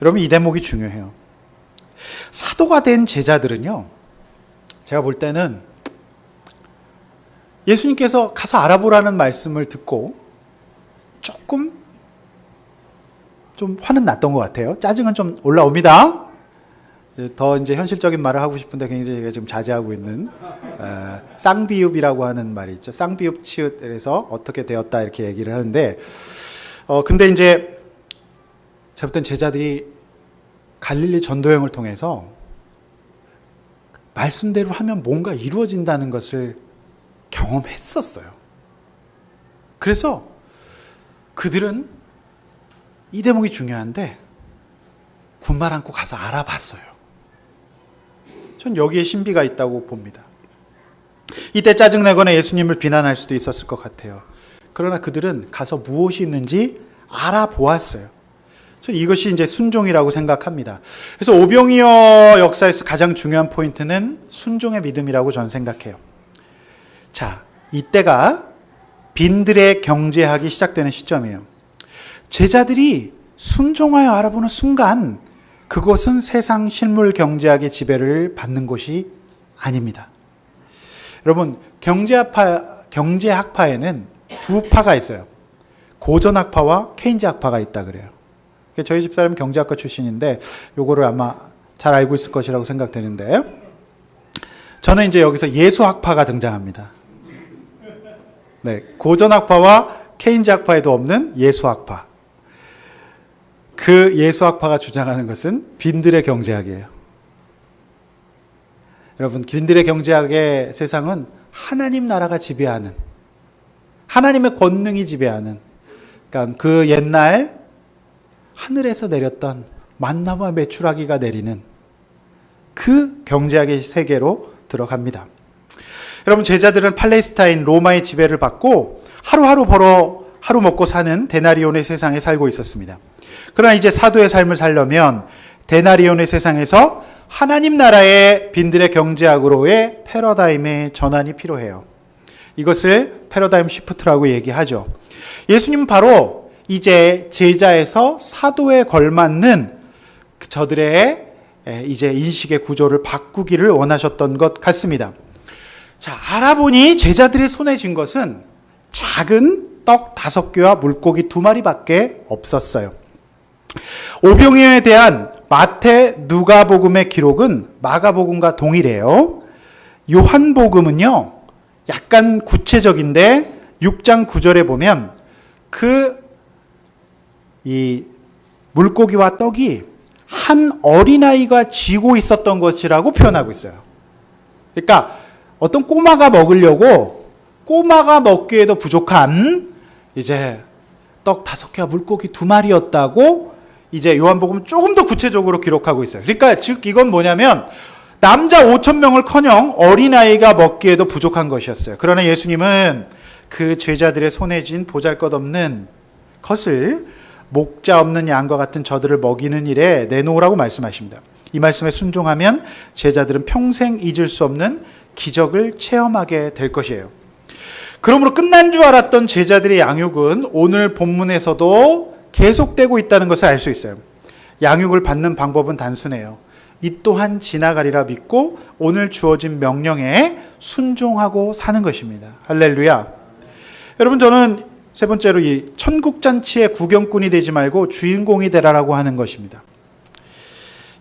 여러분, 이 대목이 중요해요. 사도가 된 제자들은요, 제가 볼 때는 예수님께서 가서 알아보라는 말씀을 듣고 조금 좀 화는 났던 것 같아요. 짜증은 좀 올라옵니다. 더 이제 현실적인 말을 하고 싶은데 굉장히 제가 지금 자제하고 있는 쌍비읍이라고 하는 말이 있죠. 쌍비읍 치읓에서 어떻게 되었다 이렇게 얘기를 하는데 근데 이제 제가 볼 땐 제자들이 갈릴리 전도여행을 통해서 말씀대로 하면 뭔가 이루어진다는 것을 경험했었어요. 그래서 그들은 이 대목이 중요한데 군말 안고 가서 알아봤어요. 전 여기에 신비가 있다고 봅니다. 이때 짜증내거나 예수님을 비난할 수도 있었을 것 같아요. 그러나 그들은 가서 무엇이 있는지 알아보았어요. 전 이것이 이제 순종이라고 생각합니다. 그래서 오병이어 역사에서 가장 중요한 포인트는 순종의 믿음이라고 저는 생각해요. 자, 이때가 빈들의 경제학이 시작되는 시점이에요. 제자들이 순종하여 알아보는 순간 그것은 세상 실물 경제학의 지배를 받는 곳이 아닙니다. 여러분, 경제학파에는 두 파가 있어요. 고전학파와 케인즈학파가 있다 그래요. 저희 집사람은 경제학과 출신인데 요거를 아마 잘 알고 있을 것이라고 생각되는데 저는 이제 여기서 예수학파가 등장합니다. 네, 고전학파와 케인즈학파에도 없는 예수학파. 그 예수학파가 주장하는 것은 빈들의 경제학이에요. 여러분, 빈들의 경제학의 세상은 하나님 나라가 지배하는, 하나님의 권능이 지배하는, 그러니까 그 옛날 하늘에서 내렸던 만나와 메추라기가 내리는 그 경제학의 세계로 들어갑니다. 여러분, 제자들은 팔레스타인 로마의 지배를 받고 하루하루 벌어 하루 먹고 사는 데나리온의 세상에 살고 있었습니다. 그러나 이제 사도의 삶을 살려면 데나리온의 세상에서 하나님 나라의 빈들의 경제학으로의 패러다임의 전환이 필요해요. 이것을 패러다임 시프트라고 얘기하죠. 예수님은 바로 이제 제자에서 사도에 걸맞는 저들의 이제 인식의 구조를 바꾸기를 원하셨던 것 같습니다. 자, 알아보니 제자들의 손에 쥔 것은 작은 떡 5개와 물고기 2마리밖에 없었어요. 오병이어에 대한 마태, 누가복음의 기록은 마가복음과 동일해요. 요한복음은요, 약간 구체적인데 6장 9절에 보면 이 물고기와 떡이 한 어린아이가 쥐고 있었던 것이라고 표현하고 있어요. 그러니까 어떤 꼬마가 먹으려고 꼬마가 먹기에도 부족한 이제 떡 5개와 물고기 2마리였다고 이제 요한복음은 조금 더 구체적으로 기록하고 있어요. 그러니까 즉 이건 뭐냐면 남자 5,000명을커녕 어린아이가 먹기에도 부족한 것이었어요. 그러나 예수님은 그 제자들의 손에 쥔 보잘것없는 것을 목자 없는 양과 같은 저들을 먹이는 일에 내놓으라고 말씀하십니다. 이 말씀에 순종하면 제자들은 평생 잊을 수 없는 기적을 체험하게 될 것이에요. 그러므로 끝난 줄 알았던 제자들의 양육은 오늘 본문에서도 계속되고 있다는 것을 알 수 있어요. 양육을 받는 방법은 단순해요. 이 또한 지나가리라 믿고 오늘 주어진 명령에 순종하고 사는 것입니다. 할렐루야. 여러분, 저는 세 번째로 이 천국잔치의 구경꾼이 되지 말고 주인공이 되라라고 하는 것입니다.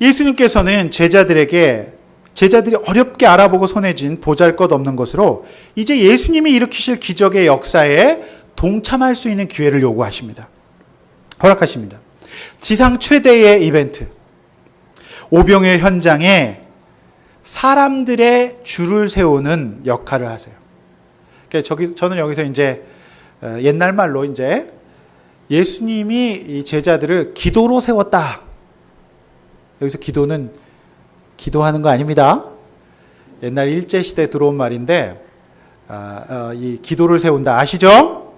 예수님께서는 제자들이 어렵게 알아보고 손에 쥔 보잘것없는 것으로 이제 예수님이 일으키실 기적의 역사에 동참할 수 있는 기회를 요구하십니다. 허락하십니다. 지상 최대의 이벤트, 오병의 현장에 사람들의 줄을 세우는 역할을 하세요. 저는 여기서 이제 옛날 말로 이제 예수님이 이 제자들을 기도로 세웠다. 여기서 기도는 기도하는 거 아닙니다. 옛날 일제시대 들어온 말인데, 이 기도를 세운다. 아시죠?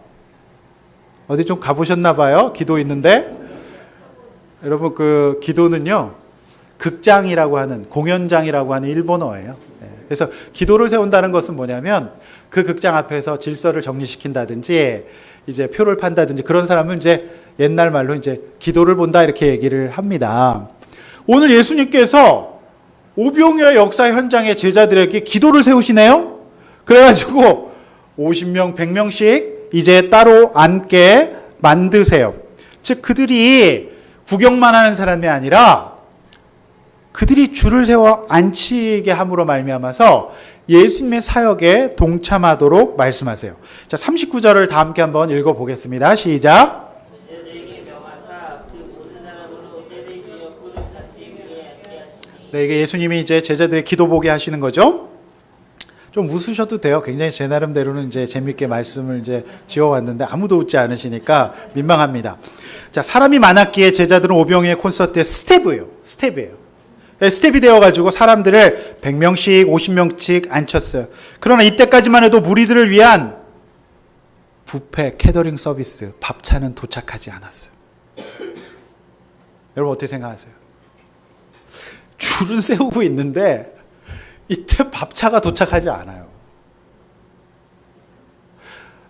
어디 좀 가보셨나 봐요. 기도 있는데. 여러분, 그 기도는요, 극장이라고 하는, 공연장이라고 하는 일본어예요. 그래서 기도를 세운다는 것은 뭐냐면, 그 극장 앞에서 질서를 정리시킨다든지, 이제 표를 판다든지, 그런 사람은 이제 옛날 말로 이제 기도를 본다, 이렇게 얘기를 합니다. 오늘 예수님께서 오병이어 역사 현장의 제자들에게 기도를 세우시네요. 그래가지고 50명, 100명씩 이제 따로 앉게 만드세요. 즉 그들이 구경만 하는 사람이 아니라 그들이 줄을 세워 앉히게 함으로 말미암아서 예수님의 사역에 동참하도록 말씀하세요. 자, 39절을 다 함께 한번 읽어보겠습니다. 시작. 네, 이게 예수님이 이제 제자들의 기도 보게 하시는 거죠. 좀 웃으셔도 돼요. 굉장히 제 나름대로는 이제 재밌게 말씀을 이제 지어왔는데 아무도 웃지 않으시니까 민망합니다. 자, 사람이 많았기에 제자들은 오병이의 콘서트의 스텝이에요. 스텝이 되어가지고 사람들을 100명씩, 50명씩 앉혔어요. 그러나 이때까지만 해도 무리들을 위한 뷔페, 캐터링 서비스, 밥차는 도착하지 않았어요. 여러분 어떻게 생각하세요? 줄은 세우고 있는데 이때 밥차가 도착하지 않아요.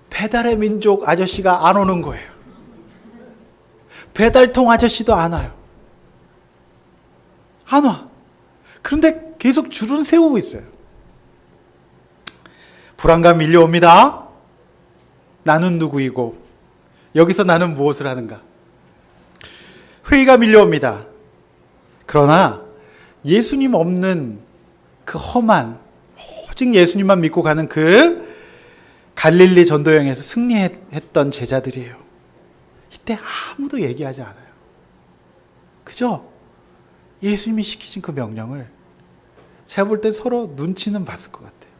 배달의 민족 아저씨가 안 오는 거예요. 배달통 아저씨도 안 와요. 안 와. 그런데 계속 줄은 세우고 있어요. 불안감 밀려옵니다. 나는 누구이고 여기서 나는 무엇을 하는가. 회의가 밀려옵니다. 그러나 예수님 없는 그 험한 오직 예수님만 믿고 가는 그 갈릴리 전도여행에서 승리했던 제자들이에요. 이때 아무도 얘기하지 않아요. 그죠? 예수님이 시키신 그 명령을 제가 볼 때 서로 눈치는 봤을 것 같아요.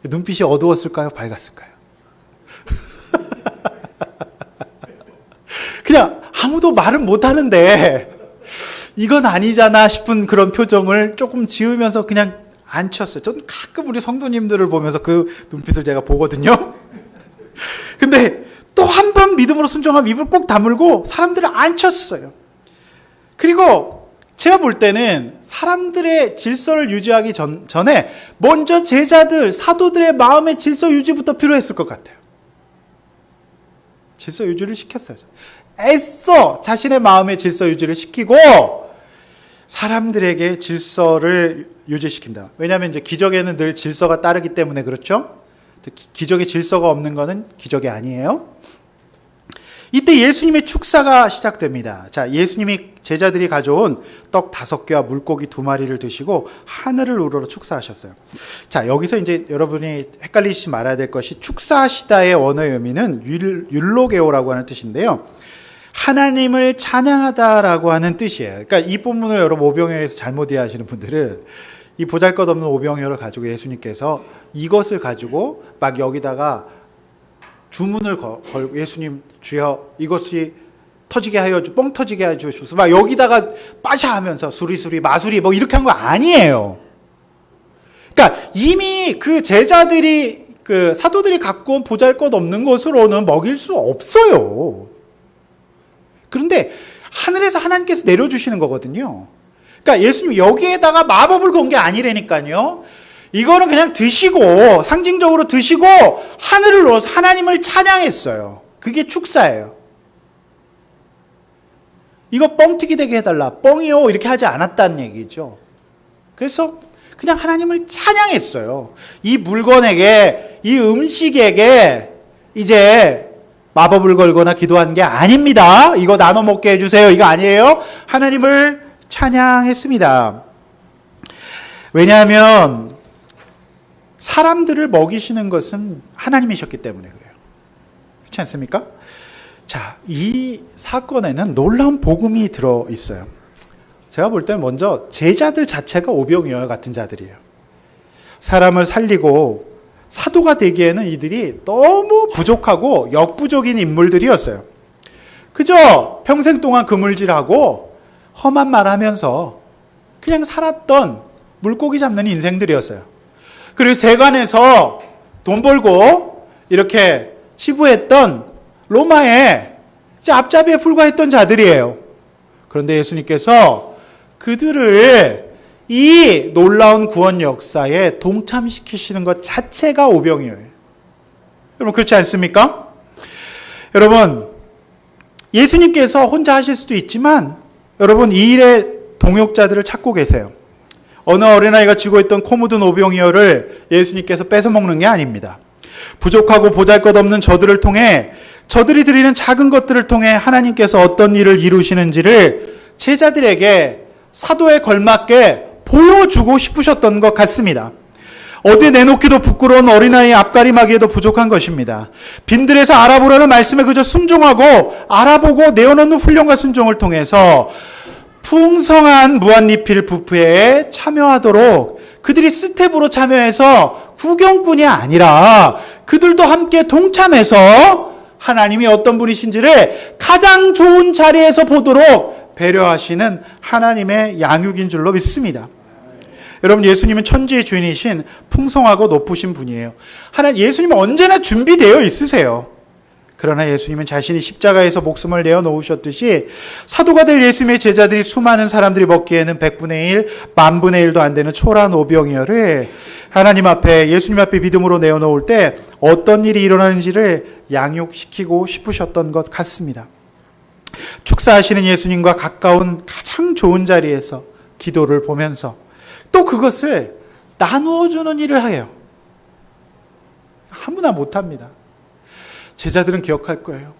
눈빛이 어두웠을까요? 밝았을까요? 그냥 아무도 말은 못하는데 이건 아니잖아 싶은 그런 표정을 조금 지으면서 그냥 앉혔어요. 저는 가끔 우리 성도님들을 보면서 그 눈빛을 제가 보거든요. 근데 또 한 번 믿음으로 순종하면 입을 꼭 다물고 사람들을 앉혔어요. 그리고 제가 볼 때는 사람들의 질서를 유지하기 전에 먼저 제자들, 사도들의 마음의 질서 유지부터 필요했을 것 같아요. 질서 유지를 시켰어요. 애써 자신의 마음의 질서 유지를 시키고 사람들에게 질서를 유지시킵니다. 왜냐하면 이제 기적에는 늘 질서가 따르기 때문에 그렇죠. 기적에 질서가 없는 것은 기적이 아니에요. 이때 예수님의 축사가 시작됩니다. 자, 예수님이 제자들이 가져온 떡 5개와 물고기 2마리를 드시고 하늘을 우러러 축사하셨어요. 자, 여기서 이제 여러분이 헷갈리지 말아야 될 것이 축사하시다의 원어의 의미는 율로게오라고 하는 뜻인데요. 하나님을 찬양하다라고 하는 뜻이에요. 그러니까 이 본문을 여러분 오병이어에서 잘못 이해하시는 분들은 이 보잘것없는 오병이어를 가지고 예수님께서 이것을 가지고 막 여기다가 주문을 걸고 예수님 주여 이것이 터지게 하여 뻥 터지게 하여 주시옵소서 막 여기다가 빠샤 하면서 수리수리 마수리 뭐 이렇게 한 거 아니에요. 그러니까 이미 그 제자들이 그 사도들이 갖고 온 보잘것없는 것으로는 먹일 수 없어요. 그런데 하늘에서 하나님께서 내려주시는 거거든요. 그러니까 예수님 여기에다가 마법을 건 게 아니라니까요. 이거는 그냥 드시고 상징적으로 드시고 하늘을 넣어서 하나님을 찬양했어요. 그게 축사예요. 이거 뻥튀기 되게 해달라. 뻥이요 이렇게 하지 않았다는 얘기죠. 그래서 그냥 하나님을 찬양했어요. 이 물건에게 이 음식에게 이제 마법을 걸거나 기도한 게 아닙니다. 이거 나눠 먹게 해주세요. 이거 아니에요. 하나님을 찬양했습니다. 왜냐하면 사람들을 먹이시는 것은 하나님이셨기 때문에 그래요. 그렇지 않습니까? 자, 이 사건에는 놀라운 복음이 들어 있어요. 제가 볼 때는 먼저 제자들 자체가 오병이어 같은 자들이에요. 사람을 살리고 사도가 되기에는 이들이 너무 부족하고 역부족인 인물들이었어요. 그저 평생 동안 그물질하고 험한 말 하면서 그냥 살았던 물고기 잡는 인생들이었어요. 그리고 세관에서 돈 벌고 이렇게 치부했던 로마의 앞잡이에 불과했던 자들이에요. 그런데 예수님께서 그들을 이 놀라운 구원 역사에 동참시키시는 것 자체가 오병이어예요. 여러분 그렇지 않습니까? 여러분 예수님께서 혼자 하실 수도 있지만 여러분 이 일의 동역자들을 찾고 계세요. 어느 어린아이가 쥐고 있던 코 묻은 오병이어를 예수님께서 뺏어먹는 게 아닙니다. 부족하고 보잘것없는 저들을 통해 저들이 드리는 작은 것들을 통해 하나님께서 어떤 일을 이루시는지를 제자들에게 사도에 걸맞게 보여주고 싶으셨던 것 같습니다. 어디 내놓기도 부끄러운 어린아이의 앞가림하기에도 부족한 것입니다. 빈들에서 알아보라는 말씀에 그저 순종하고 알아보고 내어놓는 훈련과 순종을 통해서 풍성한 무한리필 뷔페에 참여하도록 그들이 스텝으로 참여해서 구경꾼이 아니라 그들도 함께 동참해서 하나님이 어떤 분이신지를 가장 좋은 자리에서 보도록 배려하시는 하나님의 양육인 줄로 믿습니다. 여러분 예수님은 천지의 주인이신 풍성하고 높으신 분이에요. 예수님은 언제나 준비되어 있으세요. 그러나 예수님은 자신이 십자가에서 목숨을 내어놓으셨듯이 사도가 될 예수님의 제자들이 수많은 사람들이 먹기에는 100분의 1, 10,000분의 1도 안 되는 초라한 오병이어를 하나님 앞에 예수님 앞에 믿음으로 내어놓을 때 어떤 일이 일어나는지를 양육시키고 싶으셨던 것 같습니다. 축사하시는 예수님과 가까운 가장 좋은 자리에서 기도를 보면서 또 그것을 나누어주는 일을 해요. 아무나 못합니다. 제자들은 기억할 거예요.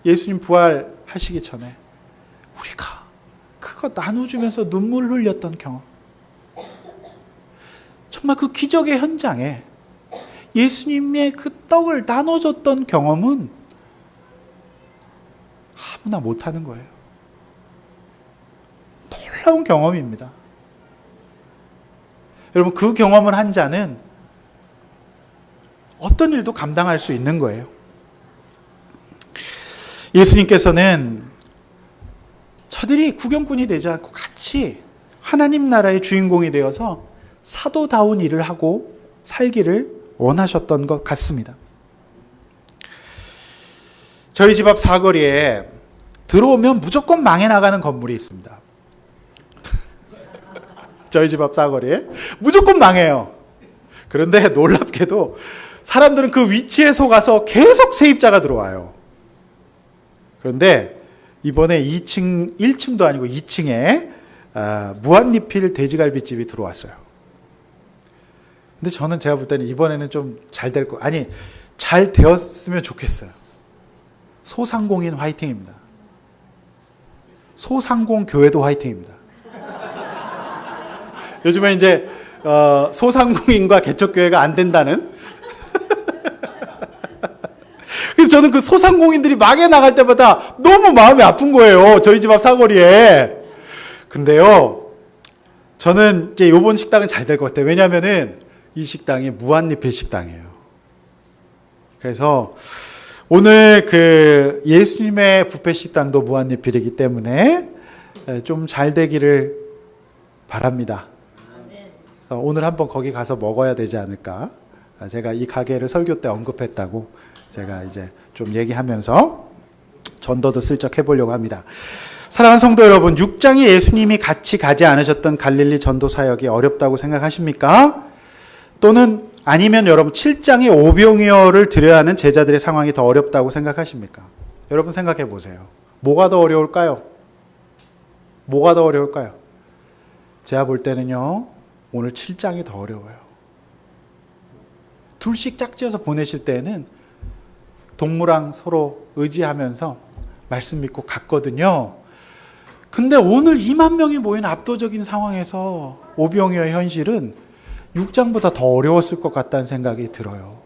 예수님 부활하시기 전에 우리가 그거 나눠주면서 눈물 흘렸던 경험. 정말 그 기적의 현장에 예수님의 그 떡을 나눠줬던 경험은 아무나 못하는 거예요. 놀라운 경험입니다. 여러분 그 경험을 한 자는 어떤 일도 감당할 수 있는 거예요. 예수님께서는 저들이 구경꾼이 되지 않고 같이 하나님 나라의 주인공이 되어서 사도다운 일을 하고 살기를 원하셨던 것 같습니다. 저희 집 앞 사거리에 들어오면 무조건 망해 나가는 건물이 있습니다. 저희 집 앞 사거리에 무조건 망해요. 그런데 놀랍게도 사람들은 그 위치에 속아서 계속 세입자가 들어와요. 그런데 이번에 1층도 아니고 2층에 무한리필 돼지갈비집이 들어왔어요. 근데 저는 제가 볼 때는 이번에는 좀 잘 될 잘 되었으면 좋겠어요. 소상공인 화이팅입니다. 소상공 교회도 화이팅입니다. 요즘에 이제 소상공인과 개척교회가 안 된다는. 그래서 저는 그 소상공인들이 망해 나갈 때마다 너무 마음이 아픈 거예요. 저희 집 앞 사거리에. 근데요, 저는 이제 요번 식당은 잘 될 것 같아요. 왜냐면은 이 식당이 무한리필 식당이에요. 그래서 오늘 그 예수님의 뷔페 식당도 무한리필이기 때문에 좀 잘 되기를 바랍니다. 그래서 오늘 한번 거기 가서 먹어야 되지 않을까. 제가 이 가게를 설교 때 언급했다고 제가 이제 좀 얘기하면서 전도도 슬쩍 해보려고 합니다. 사랑하는 성도 여러분, 6장에 예수님이 같이 가지 않으셨던 갈릴리 전도 사역이 어렵다고 생각하십니까? 또는 아니면 여러분 7장의 오병이어를 드려야 하는 제자들의 상황이 더 어렵다고 생각하십니까? 여러분 생각해 보세요. 뭐가 더 어려울까요? 뭐가 더 어려울까요? 제가 볼 때는요, 오늘 7장이 더 어려워요. 둘씩 짝지어서 보내실 때는 동무랑 서로 의지하면서 말씀 믿고 갔거든요. 근데 오늘 2만 명이 모인 압도적인 상황에서 오병이어의 현실은 6장보다 더 어려웠을 것 같다는 생각이 들어요.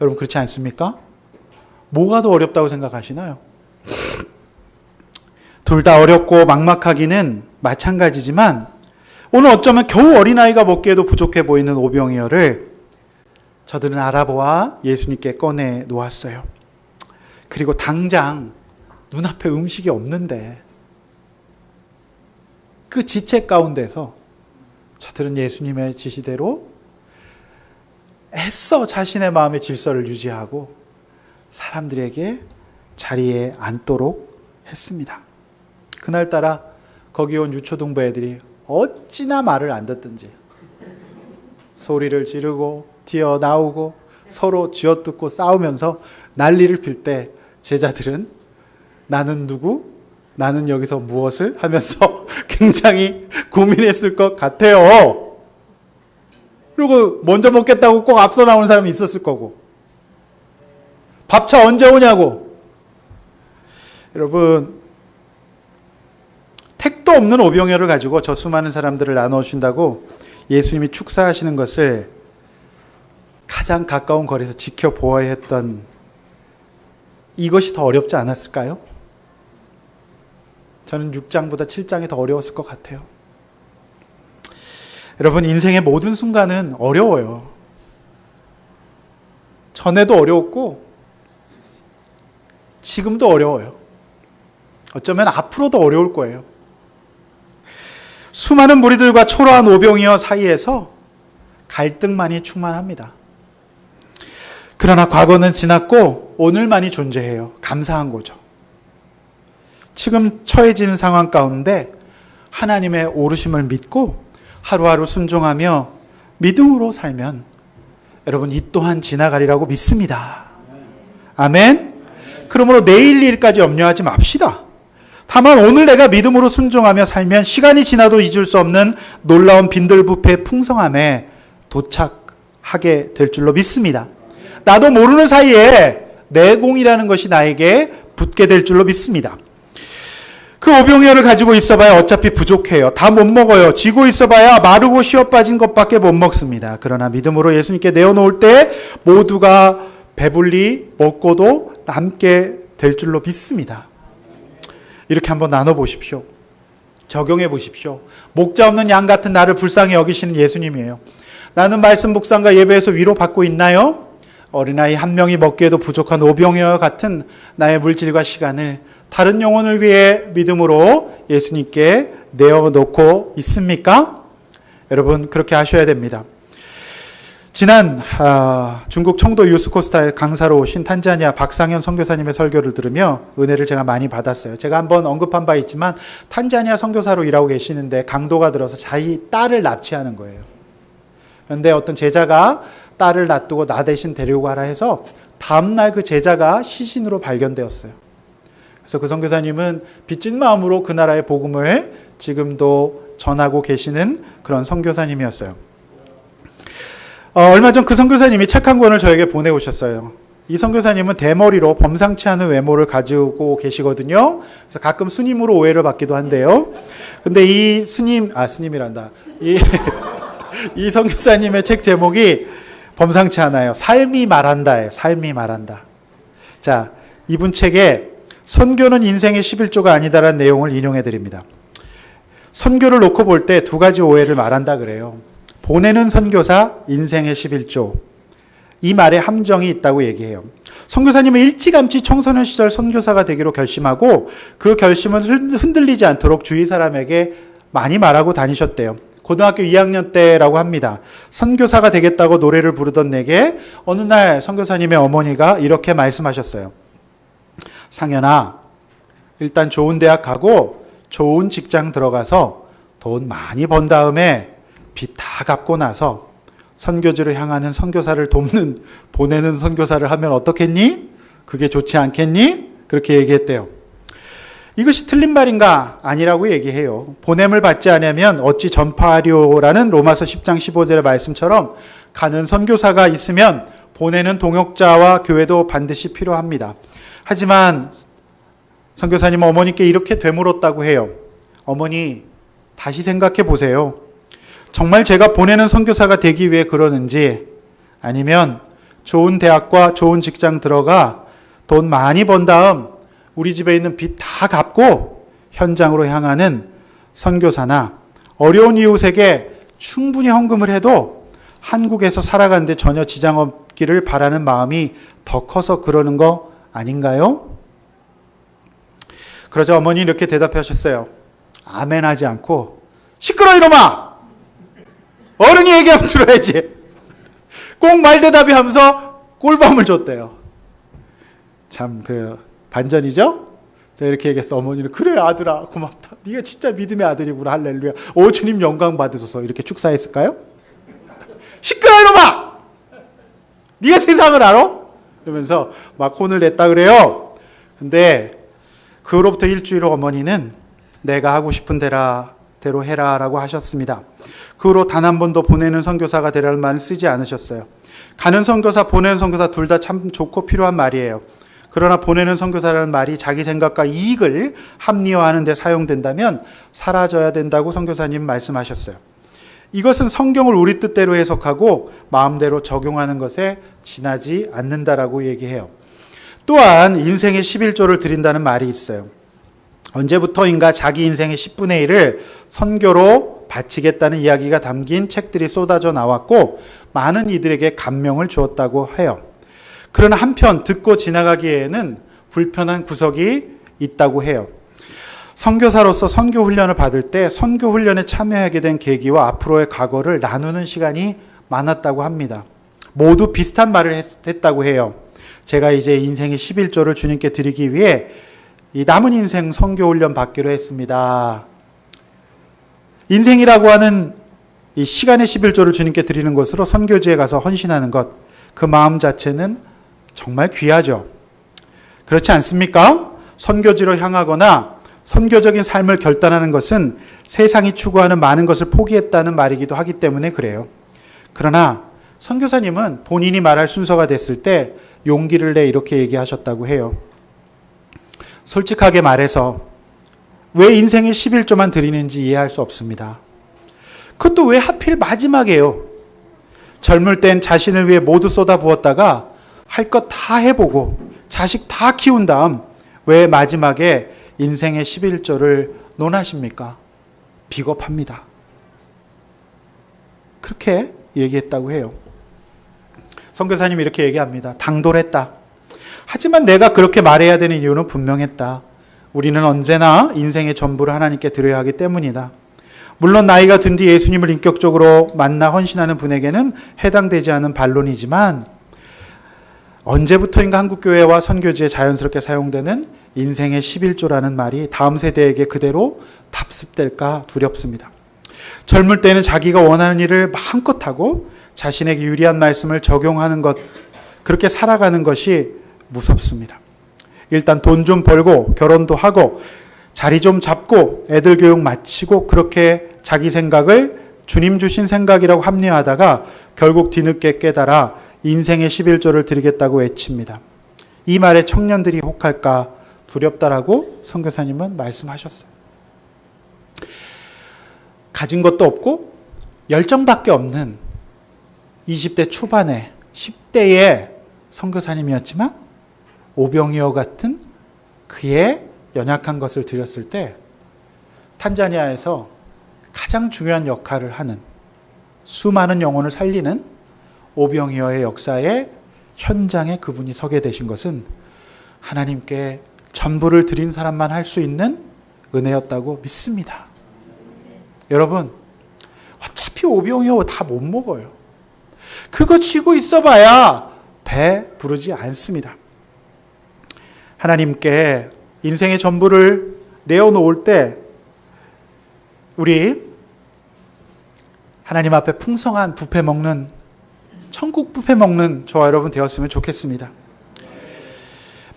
여러분 그렇지 않습니까? 뭐가 더 어렵다고 생각하시나요? 둘 다 어렵고 막막하기는 마찬가지지만 오늘 어쩌면 겨우 어린아이가 먹기에도 부족해 보이는 오병이어를 저들은 알아보아 예수님께 꺼내 놓았어요. 그리고 당장 눈앞에 음식이 없는데 그 지체 가운데서 저들은 예수님의 지시대로 애써 자신의 마음의 질서를 유지하고 사람들에게 자리에 앉도록 했습니다. 그날따라 거기 온 유초등부 애들이 어찌나 말을 안 듣든지 소리를 지르고 튀어나오고 서로 쥐어뜯고 싸우면서 난리를 필 때 제자들은 나는 누구? 나는 여기서 무엇을? 하면서 굉장히 고민했을 것 같아요. 그리고 먼저 먹겠다고 꼭 앞서 나오는 사람이 있었을 거고 밥차 언제 오냐고. 여러분 택도 없는 오병이어를 가지고 저 수많은 사람들을 나눠주신다고 예수님이 축사하시는 것을 가장 가까운 거리에서 지켜보아야 했던 이것이 더 어렵지 않았을까요? 저는 6장보다 7장이 더 어려웠을 것 같아요. 여러분 인생의 모든 순간은 어려워요. 전에도 어려웠고 지금도 어려워요. 어쩌면 앞으로도 어려울 거예요. 수많은 무리들과 초라한 오병이어 사이에서 갈등만이 충만합니다. 그러나 과거는 지났고 오늘만이 존재해요. 감사한 거죠. 지금 처해진 상황 가운데 하나님의 오르심을 믿고 하루하루 순종하며 믿음으로 살면 여러분 이 또한 지나가리라고 믿습니다. 아멘. 그러므로 내일 일까지 염려하지 맙시다. 다만 오늘 내가 믿음으로 순종하며 살면 시간이 지나도 잊을 수 없는 놀라운 빈들부패의 풍성함에 도착하게 될 줄로 믿습니다. 나도 모르는 사이에 내공이라는 것이 나에게 붙게 될 줄로 믿습니다. 그 오병이어를 가지고 있어봐야 어차피 부족해요. 다 못 먹어요. 쥐고 있어봐야 마르고 쉬어 빠진 것밖에 못 먹습니다. 그러나 믿음으로 예수님께 내어놓을 때 모두가 배불리 먹고도 남게 될 줄로 믿습니다. 이렇게 한번 나눠보십시오. 적용해 보십시오. 목자 없는 양 같은 나를 불쌍히 여기시는 예수님이에요. 나는 말씀 묵상과 예배에서 위로받고 있나요? 어린아이 한 명이 먹기에도 부족한 오병이어 같은 나의 물질과 시간을 다른 영혼을 위해 믿음으로 예수님께 내어놓고 있습니까? 여러분 그렇게 하셔야 됩니다. 지난 중국 청도 유스코스타에 강사로 오신 탄자니아 박상현 선교사님의 설교를 들으며 은혜를 제가 많이 받았어요. 제가 한번 언급한 바 있지만 탄자니아 선교사로 일하고 계시는데 강도가 들어서 자기 딸을 납치하는 거예요. 그런데 어떤 제자가 딸을 놔두고 나 대신 데리고 가라 해서 다음날 그 제자가 시신으로 발견되었어요. 그래서 그 선교사님은 빚진 마음으로 그 나라의 복음을 지금도 전하고 계시는 그런 선교사님이었어요. 얼마 전 그 선교사님이 책 한 권을 저에게 보내오셨어요. 이 선교사님은 대머리로 범상치 않은 외모를 가지고 계시거든요. 그래서 가끔 스님으로 오해를 받기도 한데요. 근데 이 스님이란다. 이 선교사님의 책 제목이 범상치 않아요. 삶이 말한다예요. 삶이 말한다. 자, 이분 책에 선교는 인생의 11조가 아니다라는 내용을 인용해 드립니다. 선교를 놓고 볼 때 두 가지 오해를 말한다 그래요. 보내는 선교사, 인생의 11조. 이 말에 함정이 있다고 얘기해요. 선교사님은 일찌감치 청소년 시절 선교사가 되기로 결심하고 그 결심을 흔들리지 않도록 주위 사람에게 많이 말하고 다니셨대요. 고등학교 2학년 때라고 합니다. 선교사가 되겠다고 노래를 부르던 내게 어느 날 선교사님의 어머니가 이렇게 말씀하셨어요. 상현아, 일단 좋은 대학 가고 좋은 직장 들어가서 돈 많이 번 다음에 빚 다 갚고 나서 선교지로 향하는 선교사를 돕는, 보내는 선교사를 하면 어떻겠니? 그게 좋지 않겠니? 그렇게 얘기했대요. 이것이 틀린 말인가? 아니라고 얘기해요. 보냄을 받지 않으면 어찌 전파하리오라는 로마서 10장 15절의 말씀처럼 가는 선교사가 있으면 보내는 동역자와 교회도 반드시 필요합니다. 하지만 선교사님 어머니께 이렇게 되물었다고 해요. 어머니, 다시 생각해 보세요. 정말 제가 보내는 선교사가 되기 위해 그러는지, 아니면 좋은 대학과 좋은 직장 들어가 돈 많이 번 다음 우리 집에 있는 빚 다 갚고 현장으로 향하는 선교사나 어려운 이웃에게 충분히 헌금을 해도 한국에서 살아가는데 전혀 지장 없기를 바라는 마음이 더 커서 그러는 거 아닌가요? 그러자 어머니 이렇게 대답하셨어요. 아멘하지 않고, 시끄러 이놈아! 어른이 얘기하면 들어야지. 꼭 말대답이 하면서 꿀밤을 줬대요. 참 반전이죠? 제가 이렇게 얘기했어. 어머니는 그래 아들아 고맙다. 네가 진짜 믿음의 아들이구나. 할렐루야. 오 주님 영광 받으소서. 이렇게 축사했을까요? 시끄러 이놈아! 네가 세상을 알아? 그러면서 막 혼을 냈다 그래요. 근데 그로부터 일주일 후 어머니는 내가 하고 싶은 대로 해라 라고 하셨습니다. 그 후로 단 한 번도 보내는 선교사가 되라는 말을 쓰지 않으셨어요. 가는 선교사, 보내는 선교사 둘 다 참 좋고 필요한 말이에요. 그러나 보내는 선교사라는 말이 자기 생각과 이익을 합리화하는 데 사용된다면 사라져야 된다고 선교사님 말씀하셨어요. 이것은 성경을 우리 뜻대로 해석하고 마음대로 적용하는 것에 지나지 않는다라고 얘기해요. 또한 인생의 11조를 드린다는 말이 있어요. 언제부터인가 자기 인생의 10분의 1을 선교로 바치겠다는 이야기가 담긴 책들이 쏟아져 나왔고 많은 이들에게 감명을 주었다고 해요. 그러나 한편 듣고 지나가기에는 불편한 구석이 있다고 해요. 선교사로서 선교 훈련을 받을 때 선교 훈련에 참여하게 된 계기와 앞으로의 과거를 나누는 시간이 많았다고 합니다. 모두 비슷한 말을 했다고 해요. 제가 이제 인생의 11조를 주님께 드리기 위해 이 남은 인생 선교 훈련 받기로 했습니다. 인생이라고 하는 이 시간의 11조를 주님께 드리는 것으로 선교지에 가서 헌신하는 것, 그 마음 자체는 정말 귀하죠. 그렇지 않습니까? 선교지로 향하거나 선교적인 삶을 결단하는 것은 세상이 추구하는 많은 것을 포기했다는 말이기도 하기 때문에 그래요. 그러나 선교사님은 본인이 말할 순서가 됐을 때 용기를 내 이렇게 얘기하셨다고 해요. 솔직하게 말해서 왜 인생의 11조만 드리는지 이해할 수 없습니다. 그것도 왜 하필 마지막에요. 젊을 땐 자신을 위해 모두 쏟아부었다가 할 것 다 해보고 자식 다 키운 다음 왜 마지막에 인생의 11조를 논하십니까? 비겁합니다. 그렇게 얘기했다고 해요. 선교사님이 이렇게 얘기합니다. 당돌했다. 하지만 내가 그렇게 말해야 되는 이유는 분명했다. 우리는 언제나 인생의 전부를 하나님께 드려야 하기 때문이다. 물론 나이가 든 뒤 예수님을 인격적으로 만나 헌신하는 분에게는 해당되지 않은 반론이지만 언제부터인가 한국교회와 선교지에 자연스럽게 사용되는 인생의 11조라는 말이 다음 세대에게 그대로 답습될까 두렵습니다. 젊을 때는 자기가 원하는 일을 마음껏 하고 자신에게 유리한 말씀을 적용하는 것, 그렇게 살아가는 것이 무섭습니다. 일단 돈 좀 벌고 결혼도 하고 자리 좀 잡고 애들 교육 마치고 그렇게 자기 생각을 주님 주신 생각이라고 합리화하다가 결국 뒤늦게 깨달아 인생의 11조를 드리겠다고 외칩니다. 이 말에 청년들이 혹할까 두렵다라고 선교사님은 말씀하셨어요. 가진 것도 없고 열정밖에 없는 20대 초반에 10대의 선교사님이었지만 오병이어 같은 그의 연약한 것을 드렸을 때 탄자니아에서 가장 중요한 역할을 하는 수많은 영혼을 살리는 오병이어의 역사의 현장에 그분이 서게 되신 것은 하나님께 전부를 드린 사람만 할 수 있는 은혜였다고 믿습니다. 여러분, 어차피 오병이어 다 못 먹어요. 그거 쥐고 있어봐야 배 부르지 않습니다. 하나님께 인생의 전부를 내어놓을 때 우리 하나님 앞에 풍성한 뷔페 먹는, 천국 뷔페 먹는 저와 여러분 되었으면 좋겠습니다.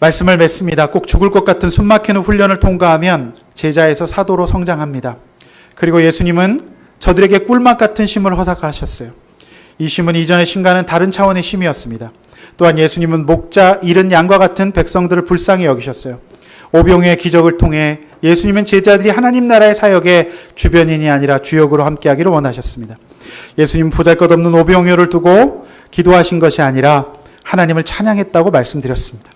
말씀을 맺습니다. 꼭 죽을 것 같은 숨막히는 훈련을 통과하면 제자에서 사도로 성장합니다. 그리고 예수님은 저들에게 꿀맛 같은 쉼을 허락하셨어요. 이 쉼은 이전의 쉼과는 다른 차원의 쉼이었습니다. 또한 예수님은 목자 잃은 양과 같은 백성들을 불쌍히 여기셨어요. 오병이어의 기적을 통해 예수님은 제자들이 하나님 나라의 사역에 주변인이 아니라 주역으로 함께하기를 원하셨습니다. 예수님은 보잘것없는 오병이어를 두고 기도하신 것이 아니라 하나님을 찬양했다고 말씀드렸습니다.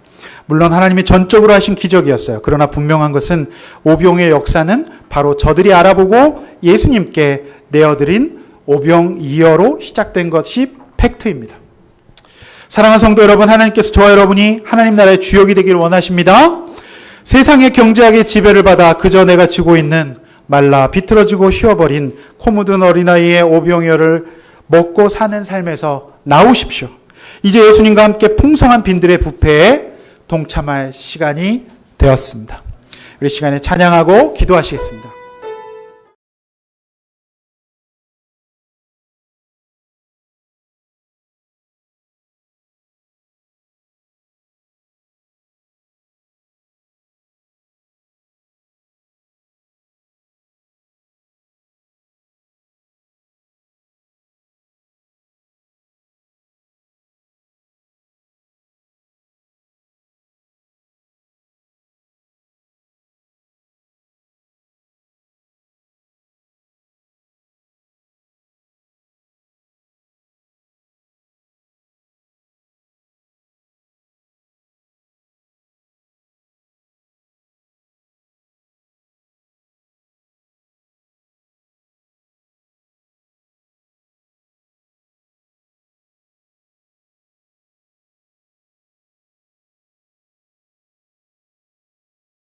물론 하나님이 전적으로 하신 기적이었어요. 그러나 분명한 것은 오병이어의 역사는 바로 저들이 알아보고 예수님께 내어드린 오병이어로 시작된 것이 팩트입니다. 사랑하는 성도 여러분, 하나님께서 저와 여러분이 하나님 나라의 주역이 되기를 원하십니다. 세상의 경제학의 지배를 받아 그저 내가 쥐고 있는 말라 비틀어지고 쉬어버린 코 묻은 어린아이의 오병이어를 먹고 사는 삶에서 나오십시오. 이제 예수님과 함께 풍성한 빈들의 부패에 동참할 시간이 되었습니다. 우리 시간에 찬양하고 기도하시겠습니다.